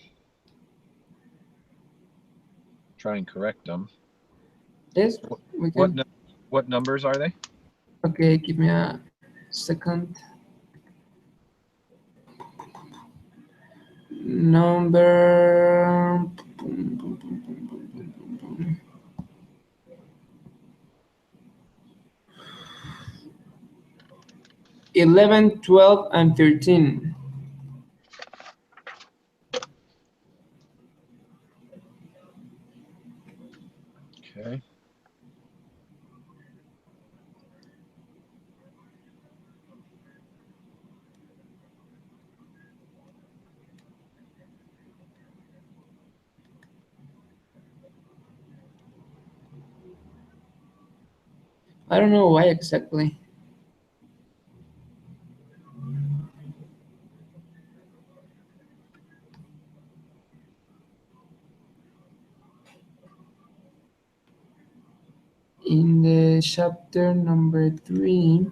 S1: try and correct them.
S2: Yes,
S1: What
S2: we
S1: what,
S2: can.
S1: what numbers are they?
S2: Okay, give me a second. Number 11, 12, and 13.
S1: Okay.
S2: I don't know why exactly. In the chapter number 3,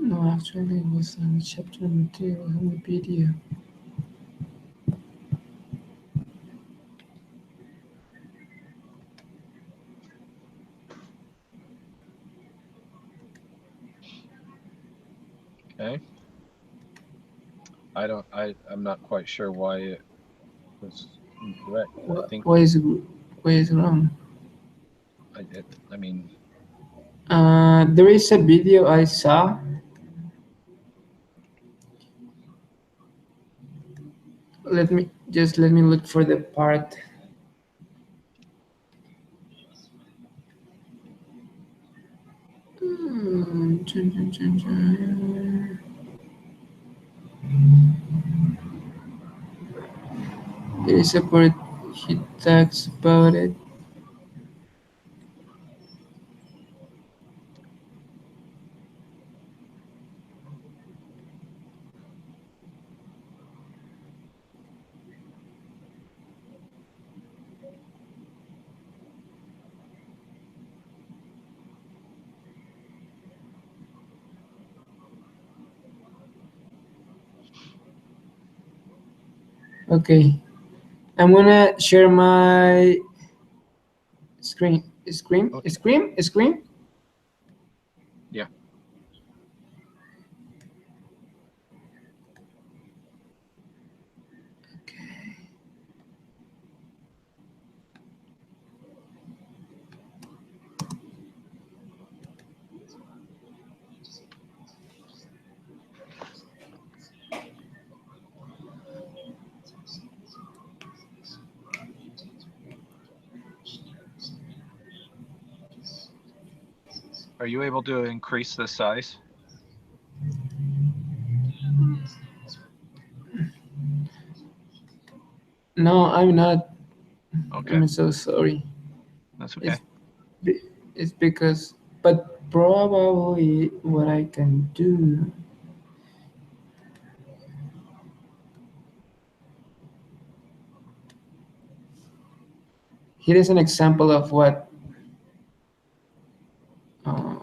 S2: no, actually it was on chapter number 2, it was on the video.
S1: Okay. I'm not quite sure why it was incorrect. I think
S2: Why is wrong?
S1: I mean,
S2: There is a video I saw. Let me look for the part. Chun, chun, chun, chun. There is a part he talks about it. Okay, I'm gonna share my screen.
S1: okay.
S2: Screen.
S1: Yeah. Are you able to increase the size?
S2: No, I'm not.
S1: Okay,
S2: I'm so sorry.
S1: that's okay.
S2: It's it's because, but probably what I can do. Here is an example of what. No.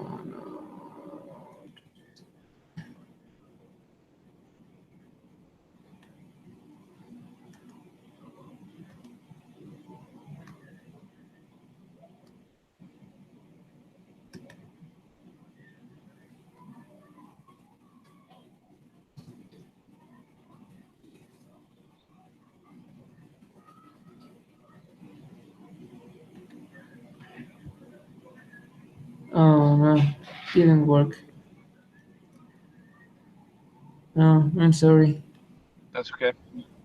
S2: Oh no, didn't work. No, I'm sorry.
S1: That's okay.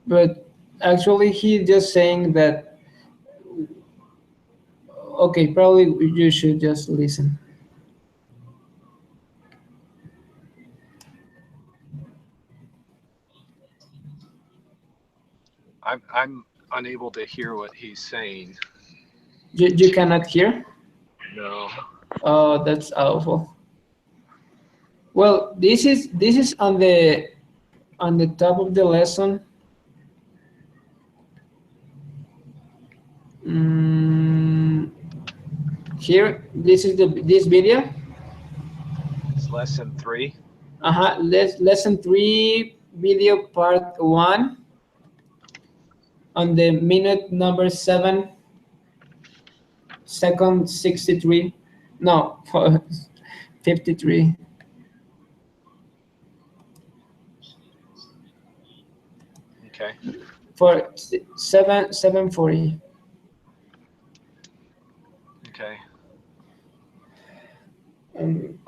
S2: But actually, he just saying that. Okay, probably you should just listen.
S1: I'm unable to hear what he's saying.
S2: You cannot hear.
S1: No.
S2: Oh, that's awful. Well, this is on the top of the lesson. Mm, Here, this is this video.
S1: It's lesson 3.
S2: Lesson 3, video part 1, on the minute number 7, second 63. No, 53.
S1: Okay.
S2: For 740.
S1: Okay.
S2: Um,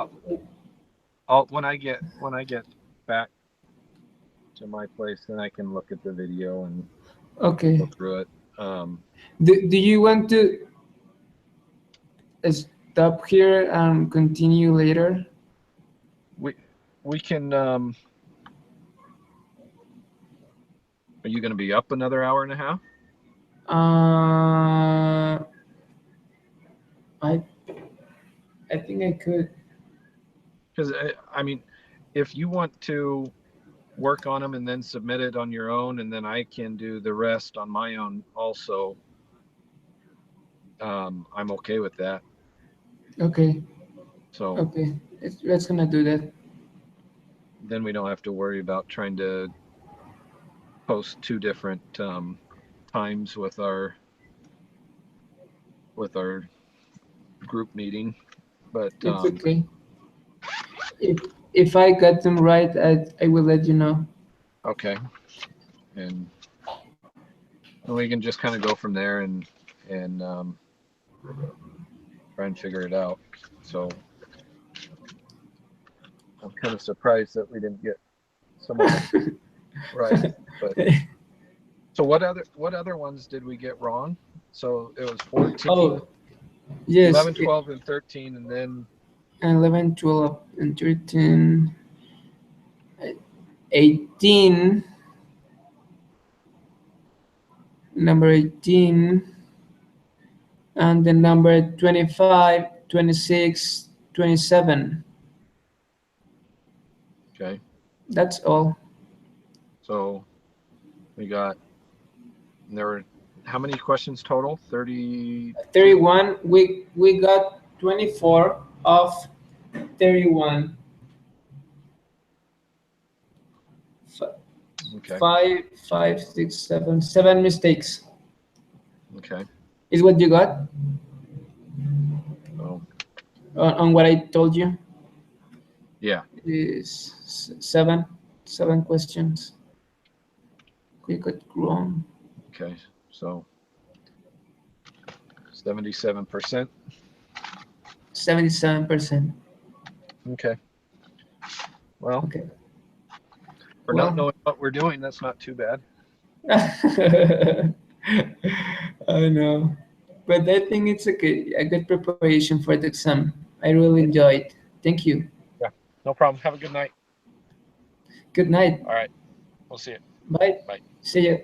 S1: When I get back to my place, then I can look at the video and go
S2: okay.
S1: through it.
S2: Do you want to stop here and continue later?
S1: We we can. Are you going to be up another hour and a half?
S2: Uh, I I think I could.
S1: Because I mean, if you want to work on them and then submit it on your own, and then I can do the rest on my own also. I'm okay with that.
S2: Okay,
S1: So
S2: okay. Let's gonna do that.
S1: then we don't have to worry about trying to post two different times with our group meeting. But
S2: It's okay. If if I got them right, I will let you know.
S1: Okay. And we can just kind of go from there and try and figure it out. So I'm kind of surprised that we didn't get some of them right. But so what other ones did we get wrong? So it was 14,
S2: Oh, yes,
S1: 11, 12, and 13, and then
S2: 11, 12, and 13, 18, number 18, and the number 25, 26, 27.
S1: okay.
S2: That's all.
S1: So we got there were how many questions total? 32.
S2: 31, we got 24 of 31.
S1: Okay.
S2: Five, 6, 7, 7 mistakes
S1: Okay.
S2: is what you got
S1: So
S2: on what I told you.
S1: yeah.
S2: Is seven questions. We got wrong.
S1: Okay. So 77%.
S2: 77%.
S1: Okay. Well,
S2: Okay.
S1: for not
S2: Well,
S1: knowing what we're doing, that's not too bad.
S2: I know, but I think it's a good preparation for the exam. I really enjoyed. Thank you.
S1: Yeah. No problem. Have a good night.
S2: Good night.
S1: All right. We'll see you.
S2: Bye.
S1: Bye.
S2: See you.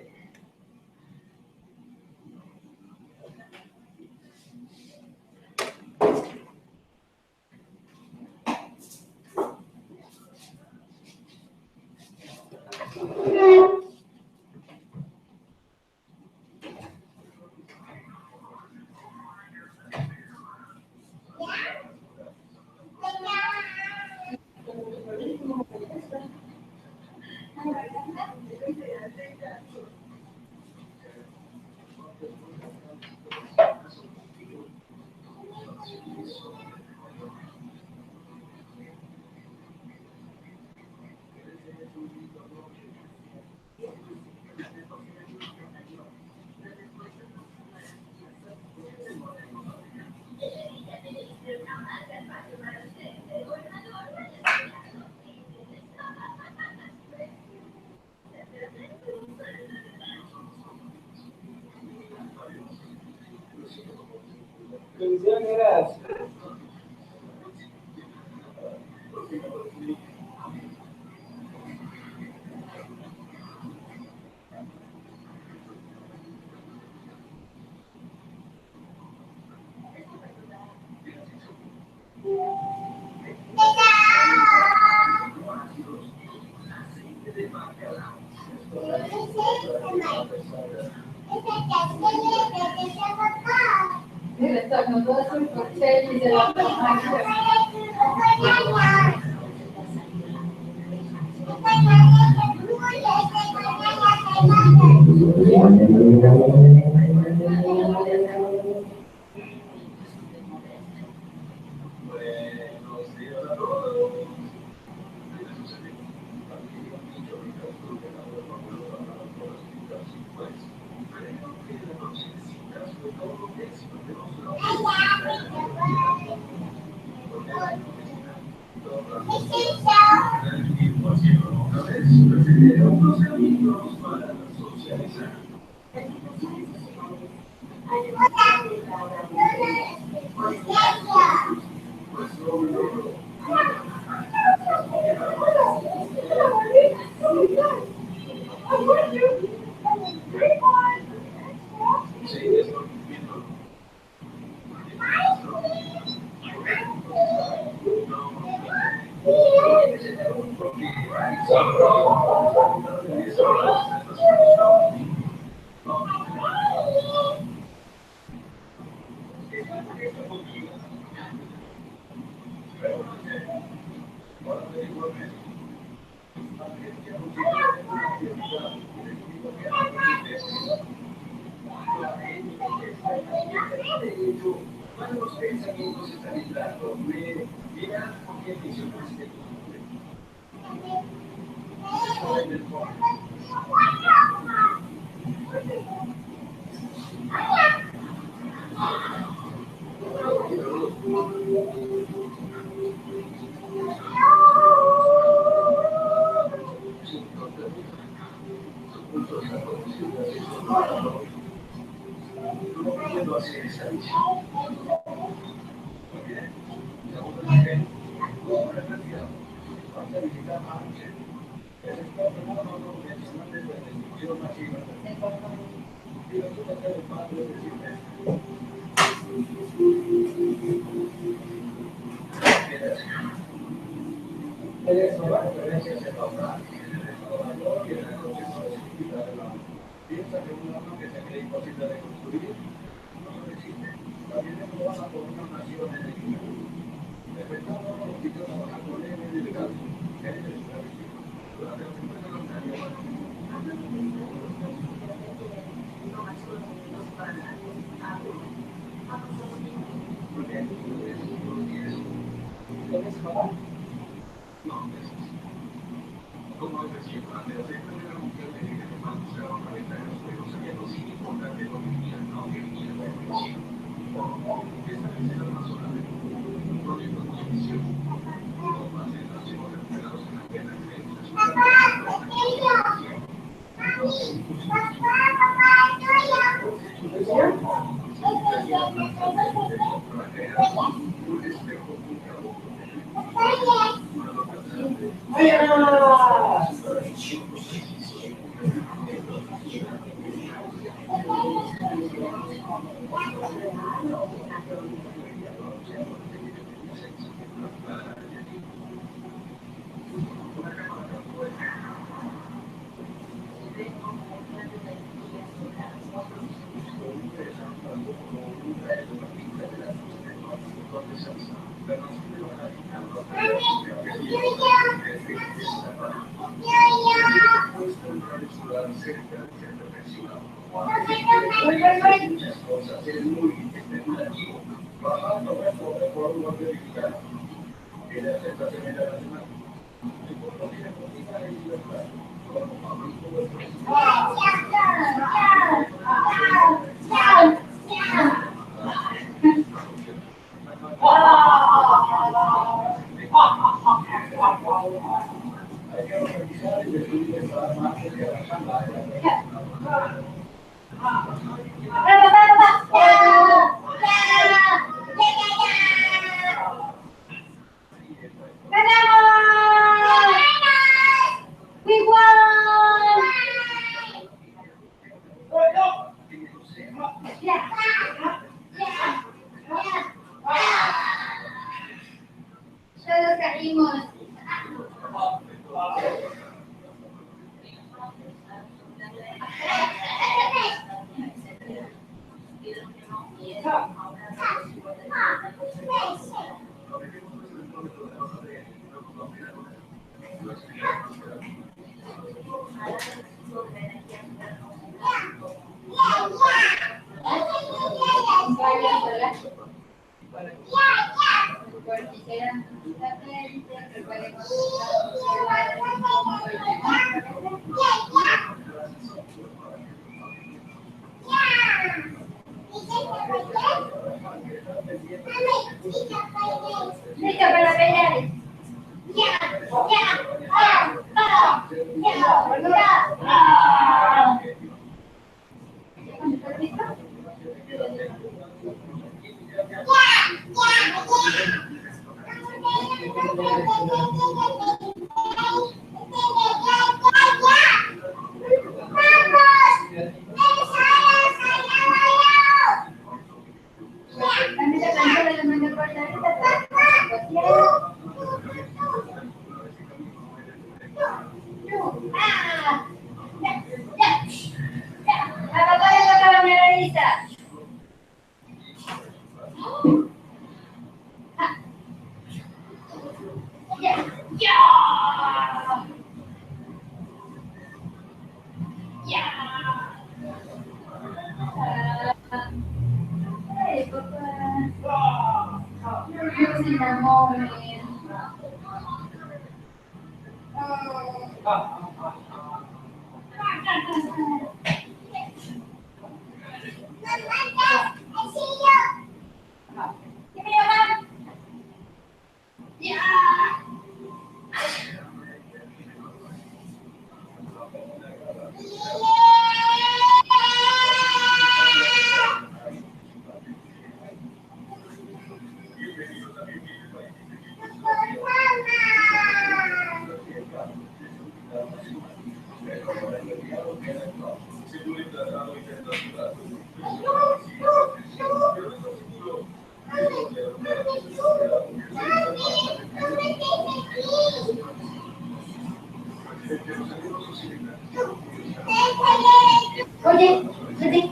S3: Oye, vete.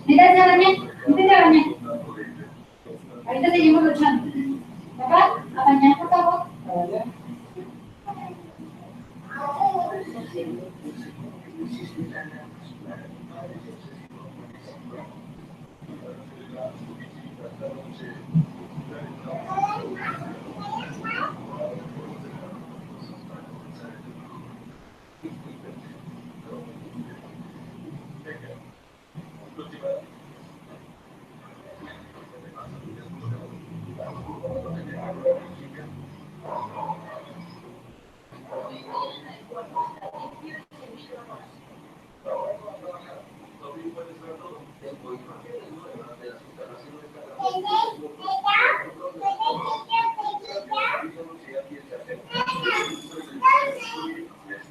S3: Mira, ya bañé. Vete a bañar. Ahorita seguimos luchando. Papá, a bañar, por favor.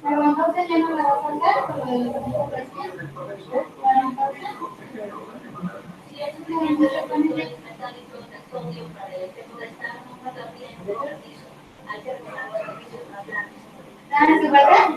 S3: Pero entonces ya no la vas a hacer por lo de los precios. Bueno, entonces, si es que se pone de ¿sabes qué pasa?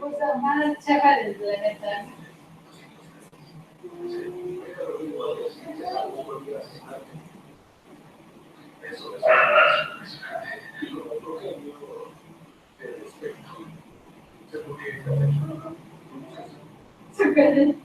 S3: Cosa más chafa del planeta. Súper.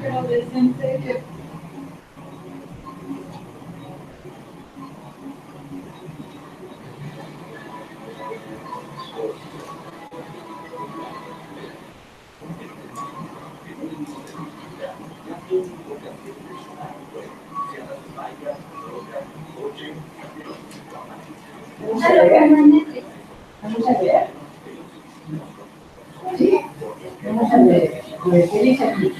S3: Pero es en serio. Vamos a ver. Vamos a ver. Sí. Vamos a ver. Pues, ¿qué dice aquí?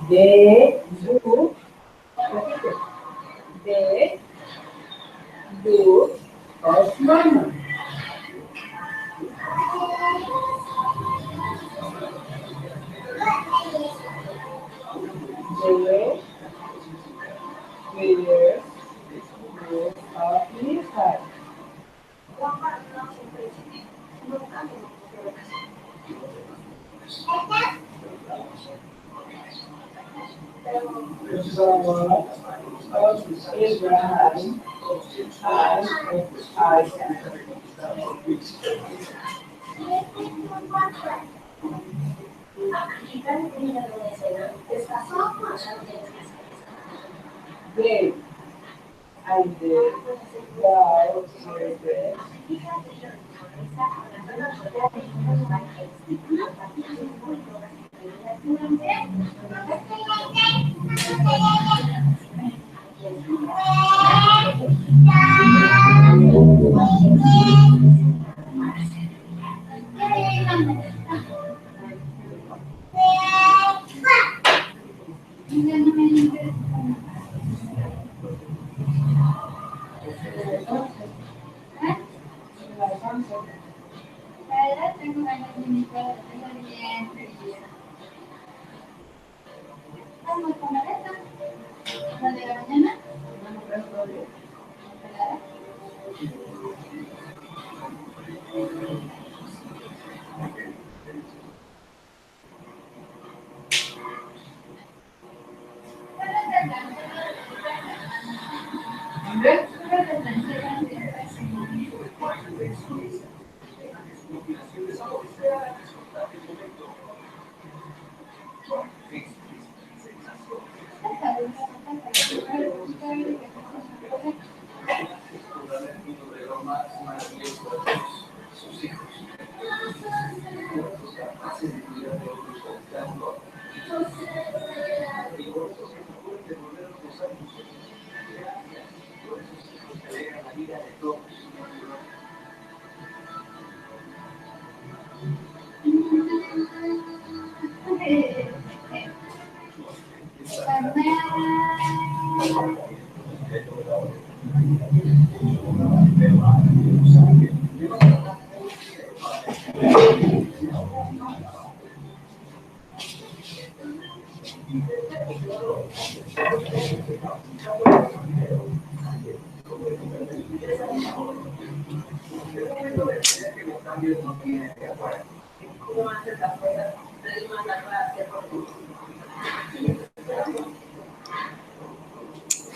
S3: De, du, repite. De, du, dos manos. De, du, aplicar. God of Abraham and of Isaac. They and the God served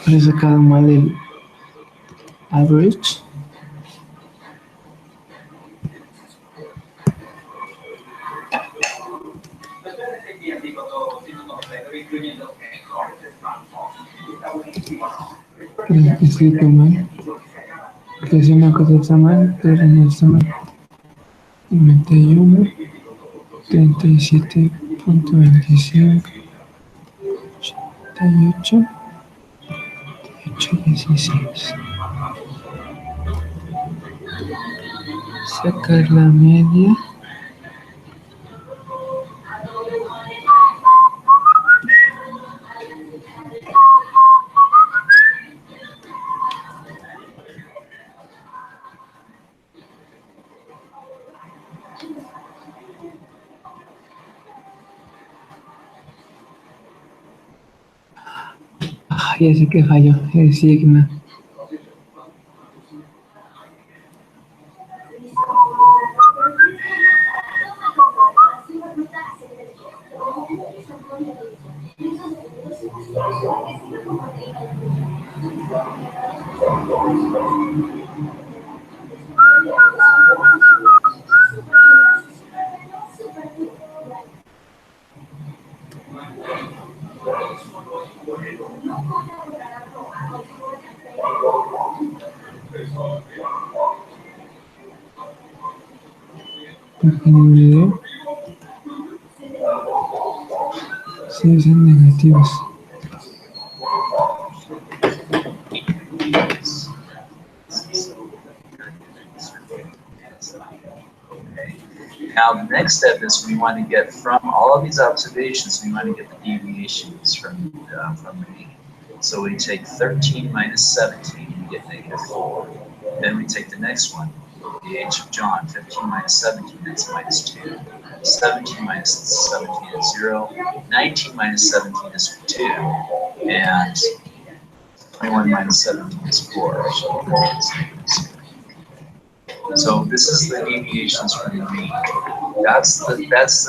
S2: Le he sacado mal el average. Creo que escrito mal. Que si una cosa está mal, pero no está mal. 91, 37.25, 88, 816. Sacar la media. Ya sé que falló, es sigma. Porque en el video se dicen negativos.
S4: Now, the next step is we want to get from all of these observations, we want to get the deviations from the mean. So we take 13 minus 17, we get -4. Then we take the next one, the age of John, 15 minus 17, that's -2. 17 minus 17 is 0. 19 minus 17 is 2. And 21 minus 17 is 4. So this is the deviations from the mean. That's the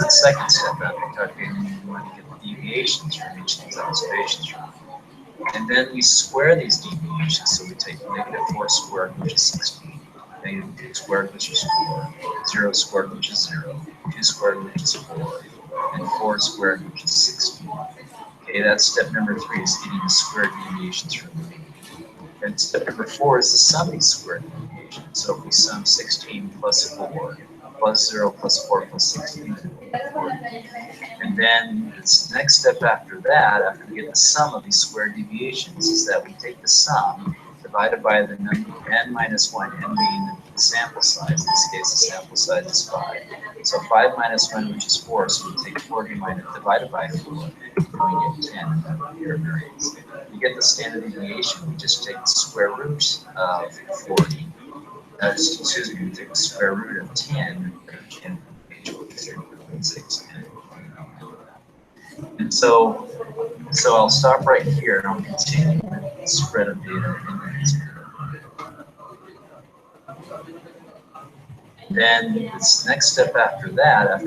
S4: second step after calculating. We want to get the deviations from each of these observations. And then we square these deviations. So we take -4 squared, which is 16. -2 squared, which is 4. 0 squared, which is 0. 2 squared, which is 4. And 4 squared, which is 16. Okay, that's step number 3, is getting the squared deviations from the mean. And step number 4 is the sum of these squared deviations. So if we sum 16 plus 4, plus 0 plus 4 plus 16. And then this next step after that, after we get the sum of these squared deviations, is that we take the sum divided by the number n minus 1, n being the sample size. In this case, the sample size is 5. So 5 minus 1, which is 4, so we take 4 divided by 4, and we get 10, and that would be our variance. We get the standard deviation, we just take the square root of 40. Excuse me, we take the square root of 10, and and so I'll stop right here and I'll continue the spread of data in the next video. Then this next step after that,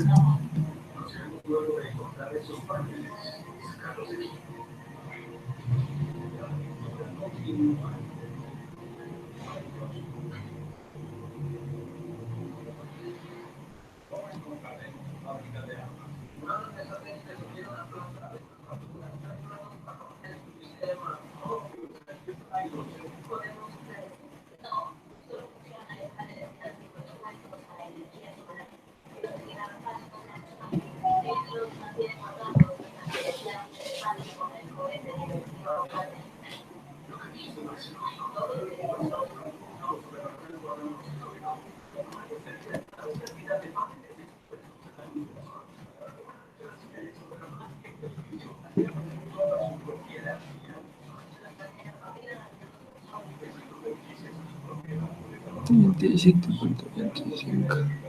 S2: 27.25.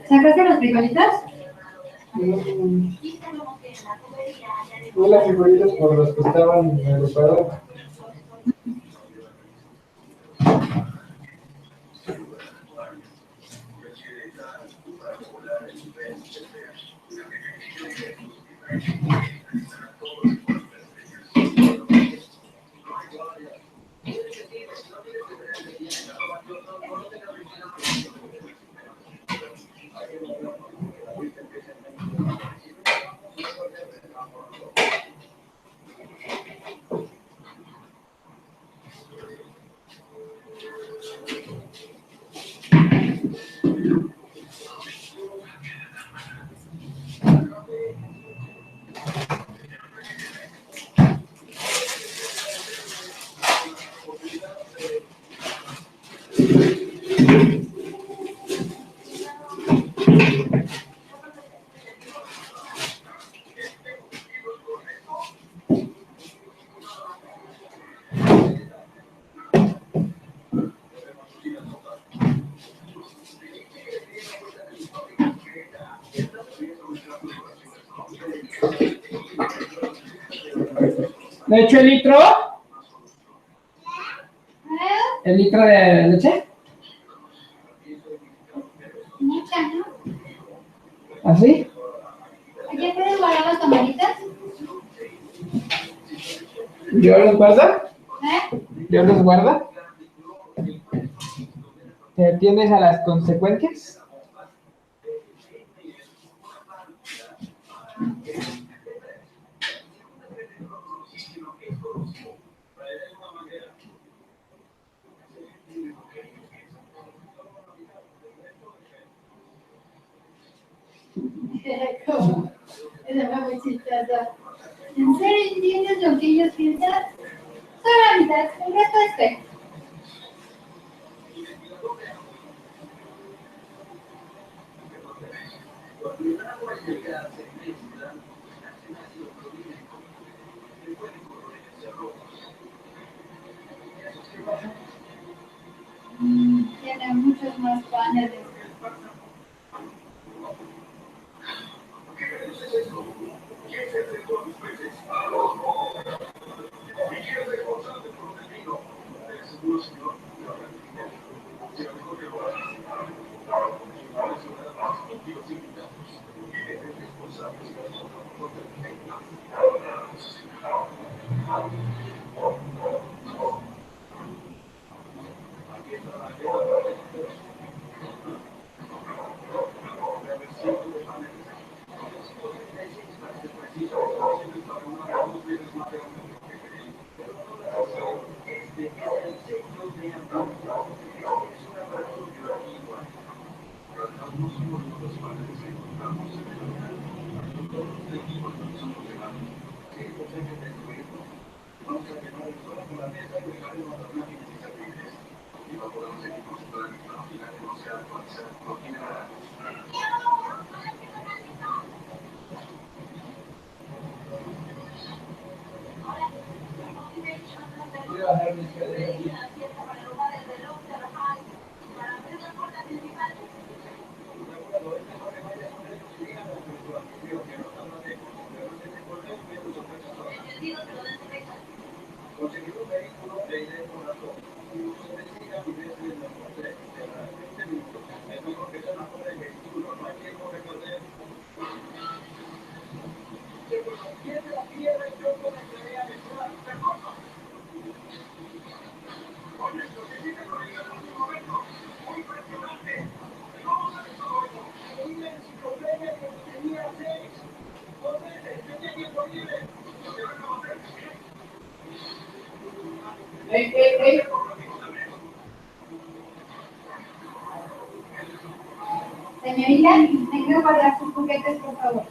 S3: ¿Sacaste los frijolitos?
S2: No las figuritas por los que estaban agrupados. ¿Le echo el litro? ¿El litro de leche?
S3: Mucha, ¿no?
S2: ¿Así?
S3: ¿Ya puedes guardar las tomaditas?
S2: ¿Yo los guardo?
S3: ¿Eh?
S2: ¿Yo los guardo? ¿Te atiendes a las consecuencias?
S3: ¿Cómo? Esa fue muy chistosa. ¿En serio entiendes lo que ellos piensan? Solo la mitad, el resto es fe. Tiene muchos más paneles. Señorita, tenga que guardar sus juguetes, por favor.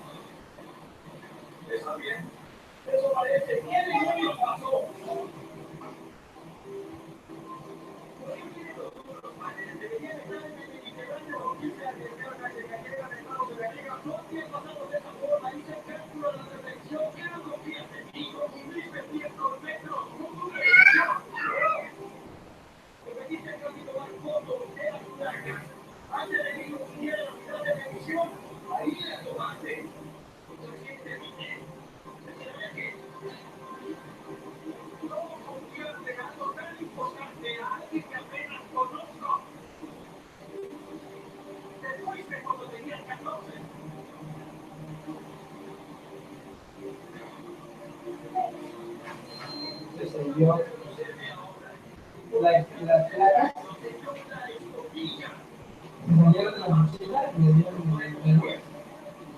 S2: Las placas me salieron de la mochila y me dieron el menú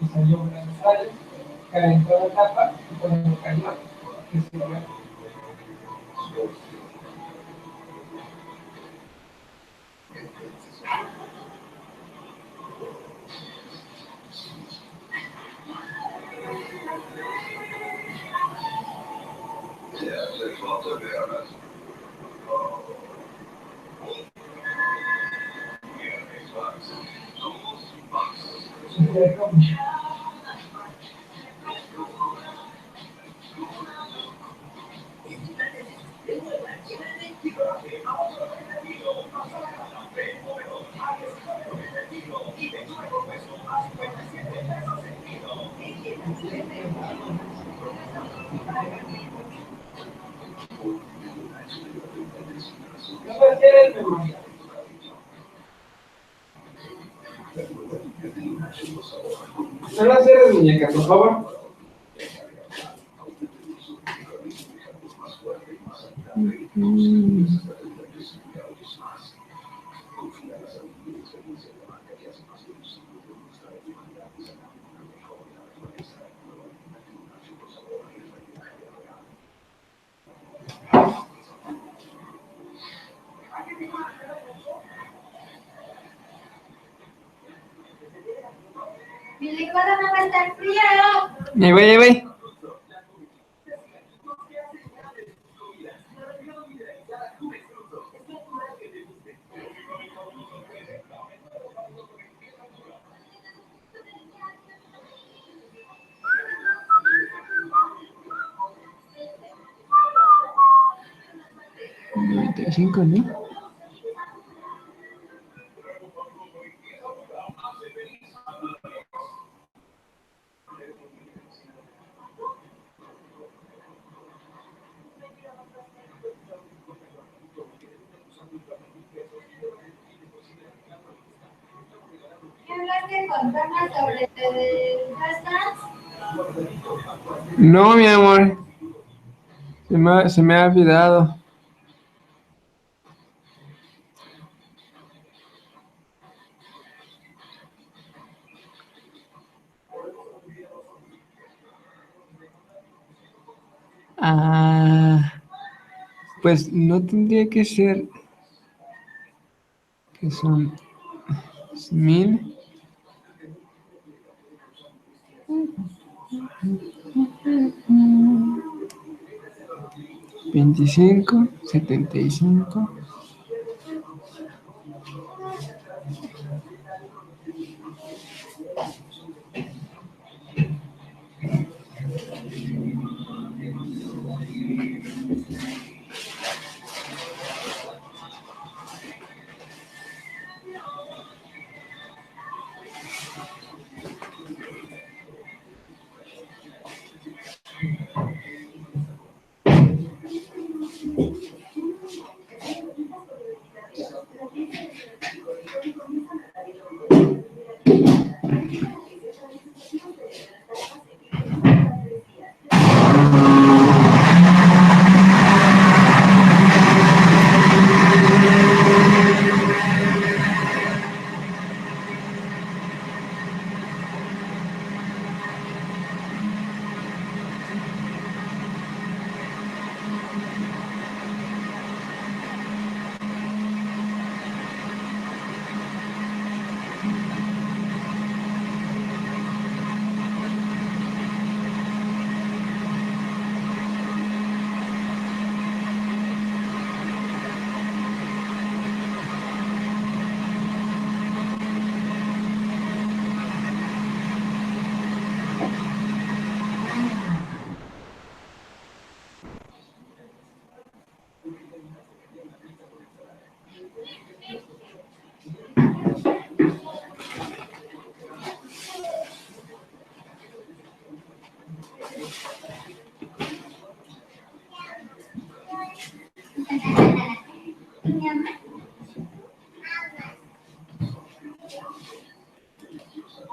S2: y salió un gran usuario, calentó la tapa y cuando cayó, que se dio. No las cierres, muñeca, por favor.
S3: Mi licuado no va a estar frío.
S2: Ahí voy, ahí voy. a 5, ¿no?
S3: ¿Qué hablaste con Tona sobre el Flashdance?
S2: No, mi amor. Se me ha olvidado. Ah, pues no tendría que ser que son 1000. 25, 75.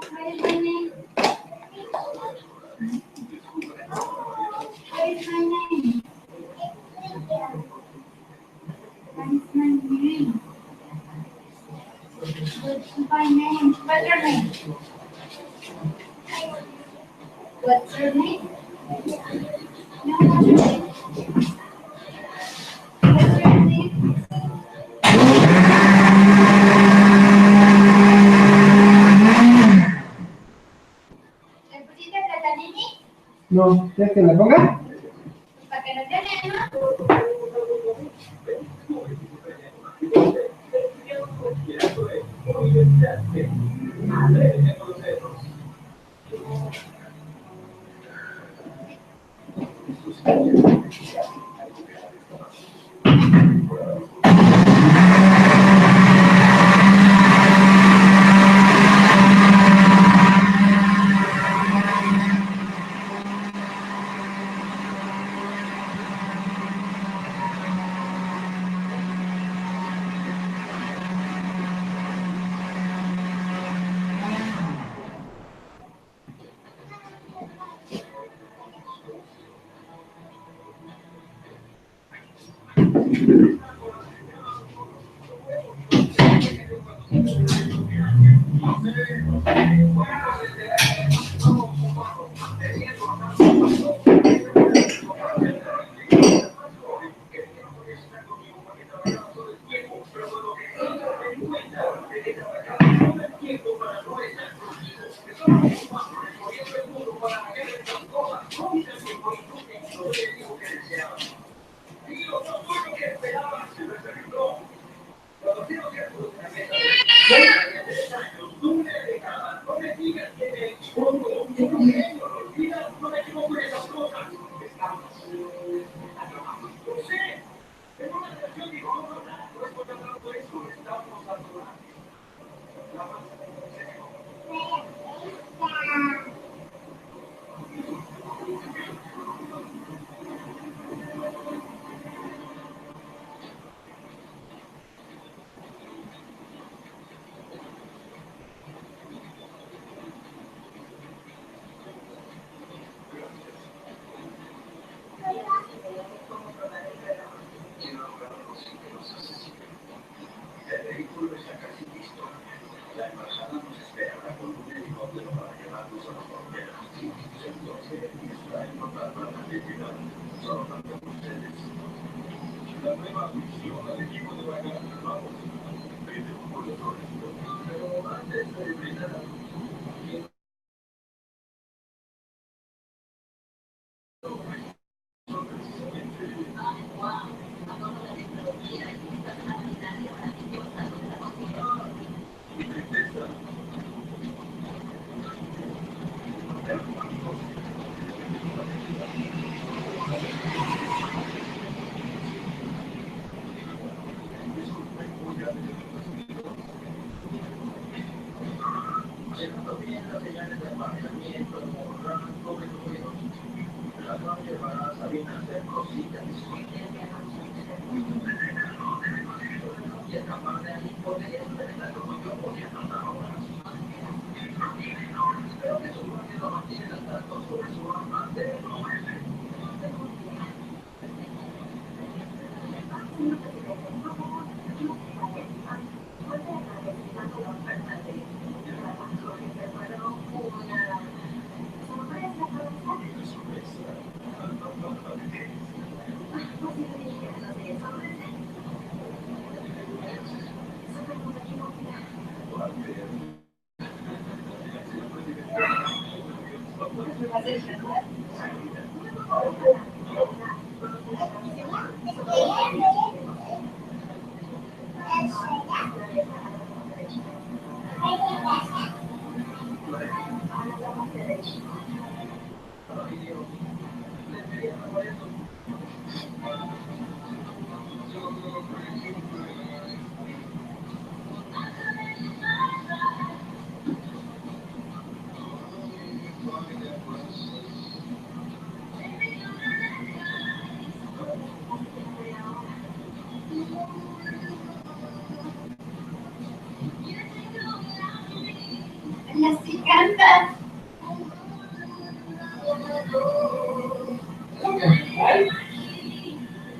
S3: What is my name? What is my name? What is my name? What's my name? What's your name? What's your name? No, what's your name? What's your name? ¿Le pusiste platanini?
S2: No, ¿quieres que la ponga?
S3: Para que no te ¿no? Ella sí canta.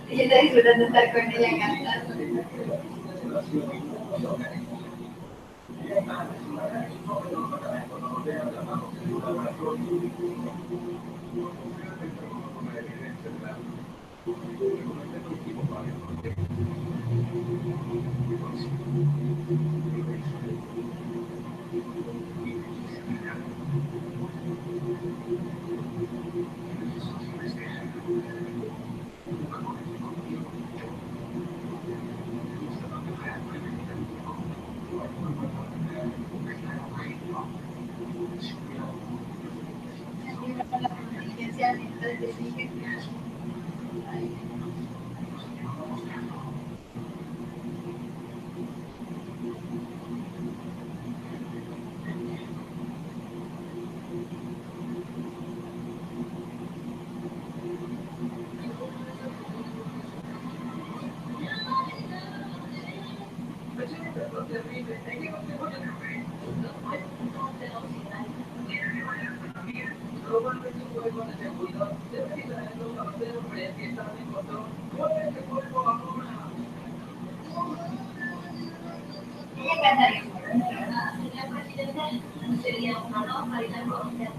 S3: Ella está disfrutando estar con ella cantando. Ella canta bien. Señor presidente, sería un honor bailar con usted.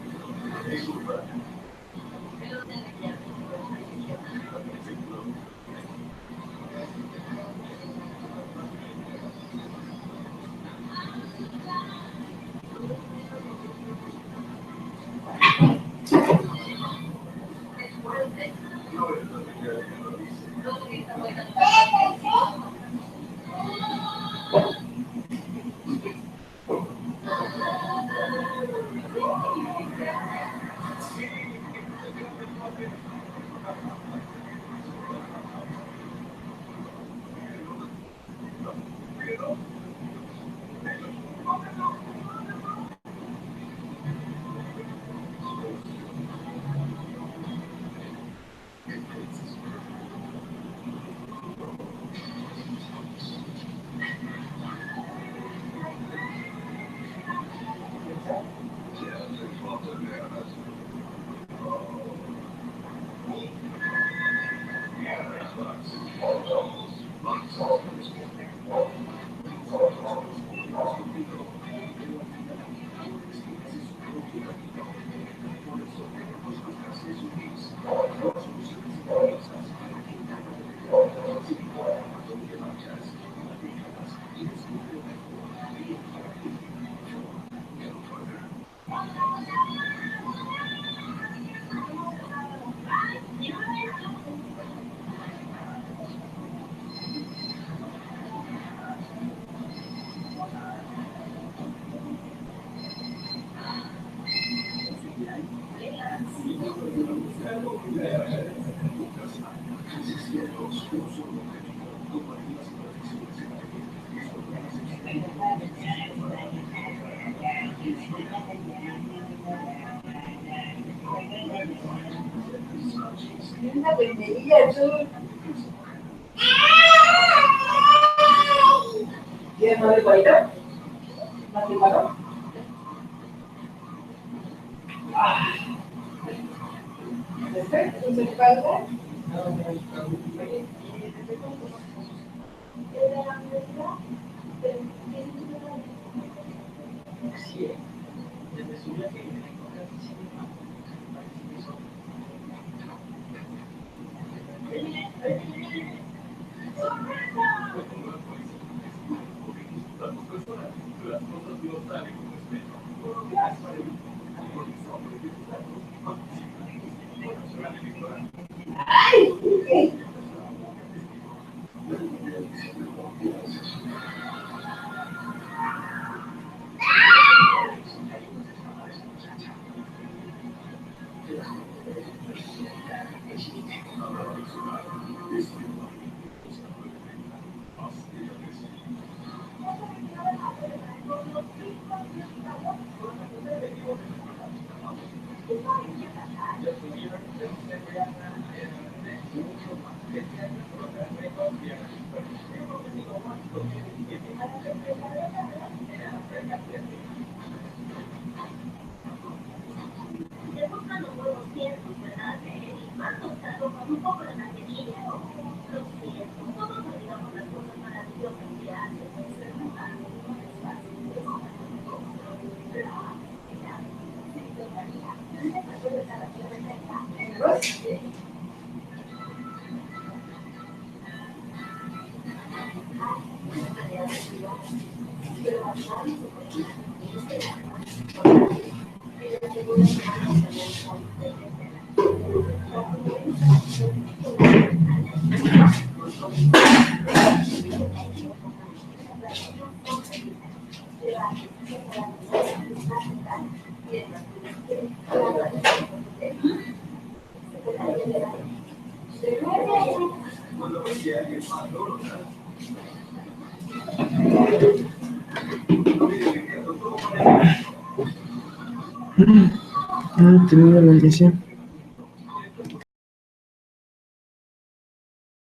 S3: Una pendería, tú. ¿Quieres más de cuadrito? ¿Más de cuadro? Perfecto, ¿se falta?
S2: Termino la sesión.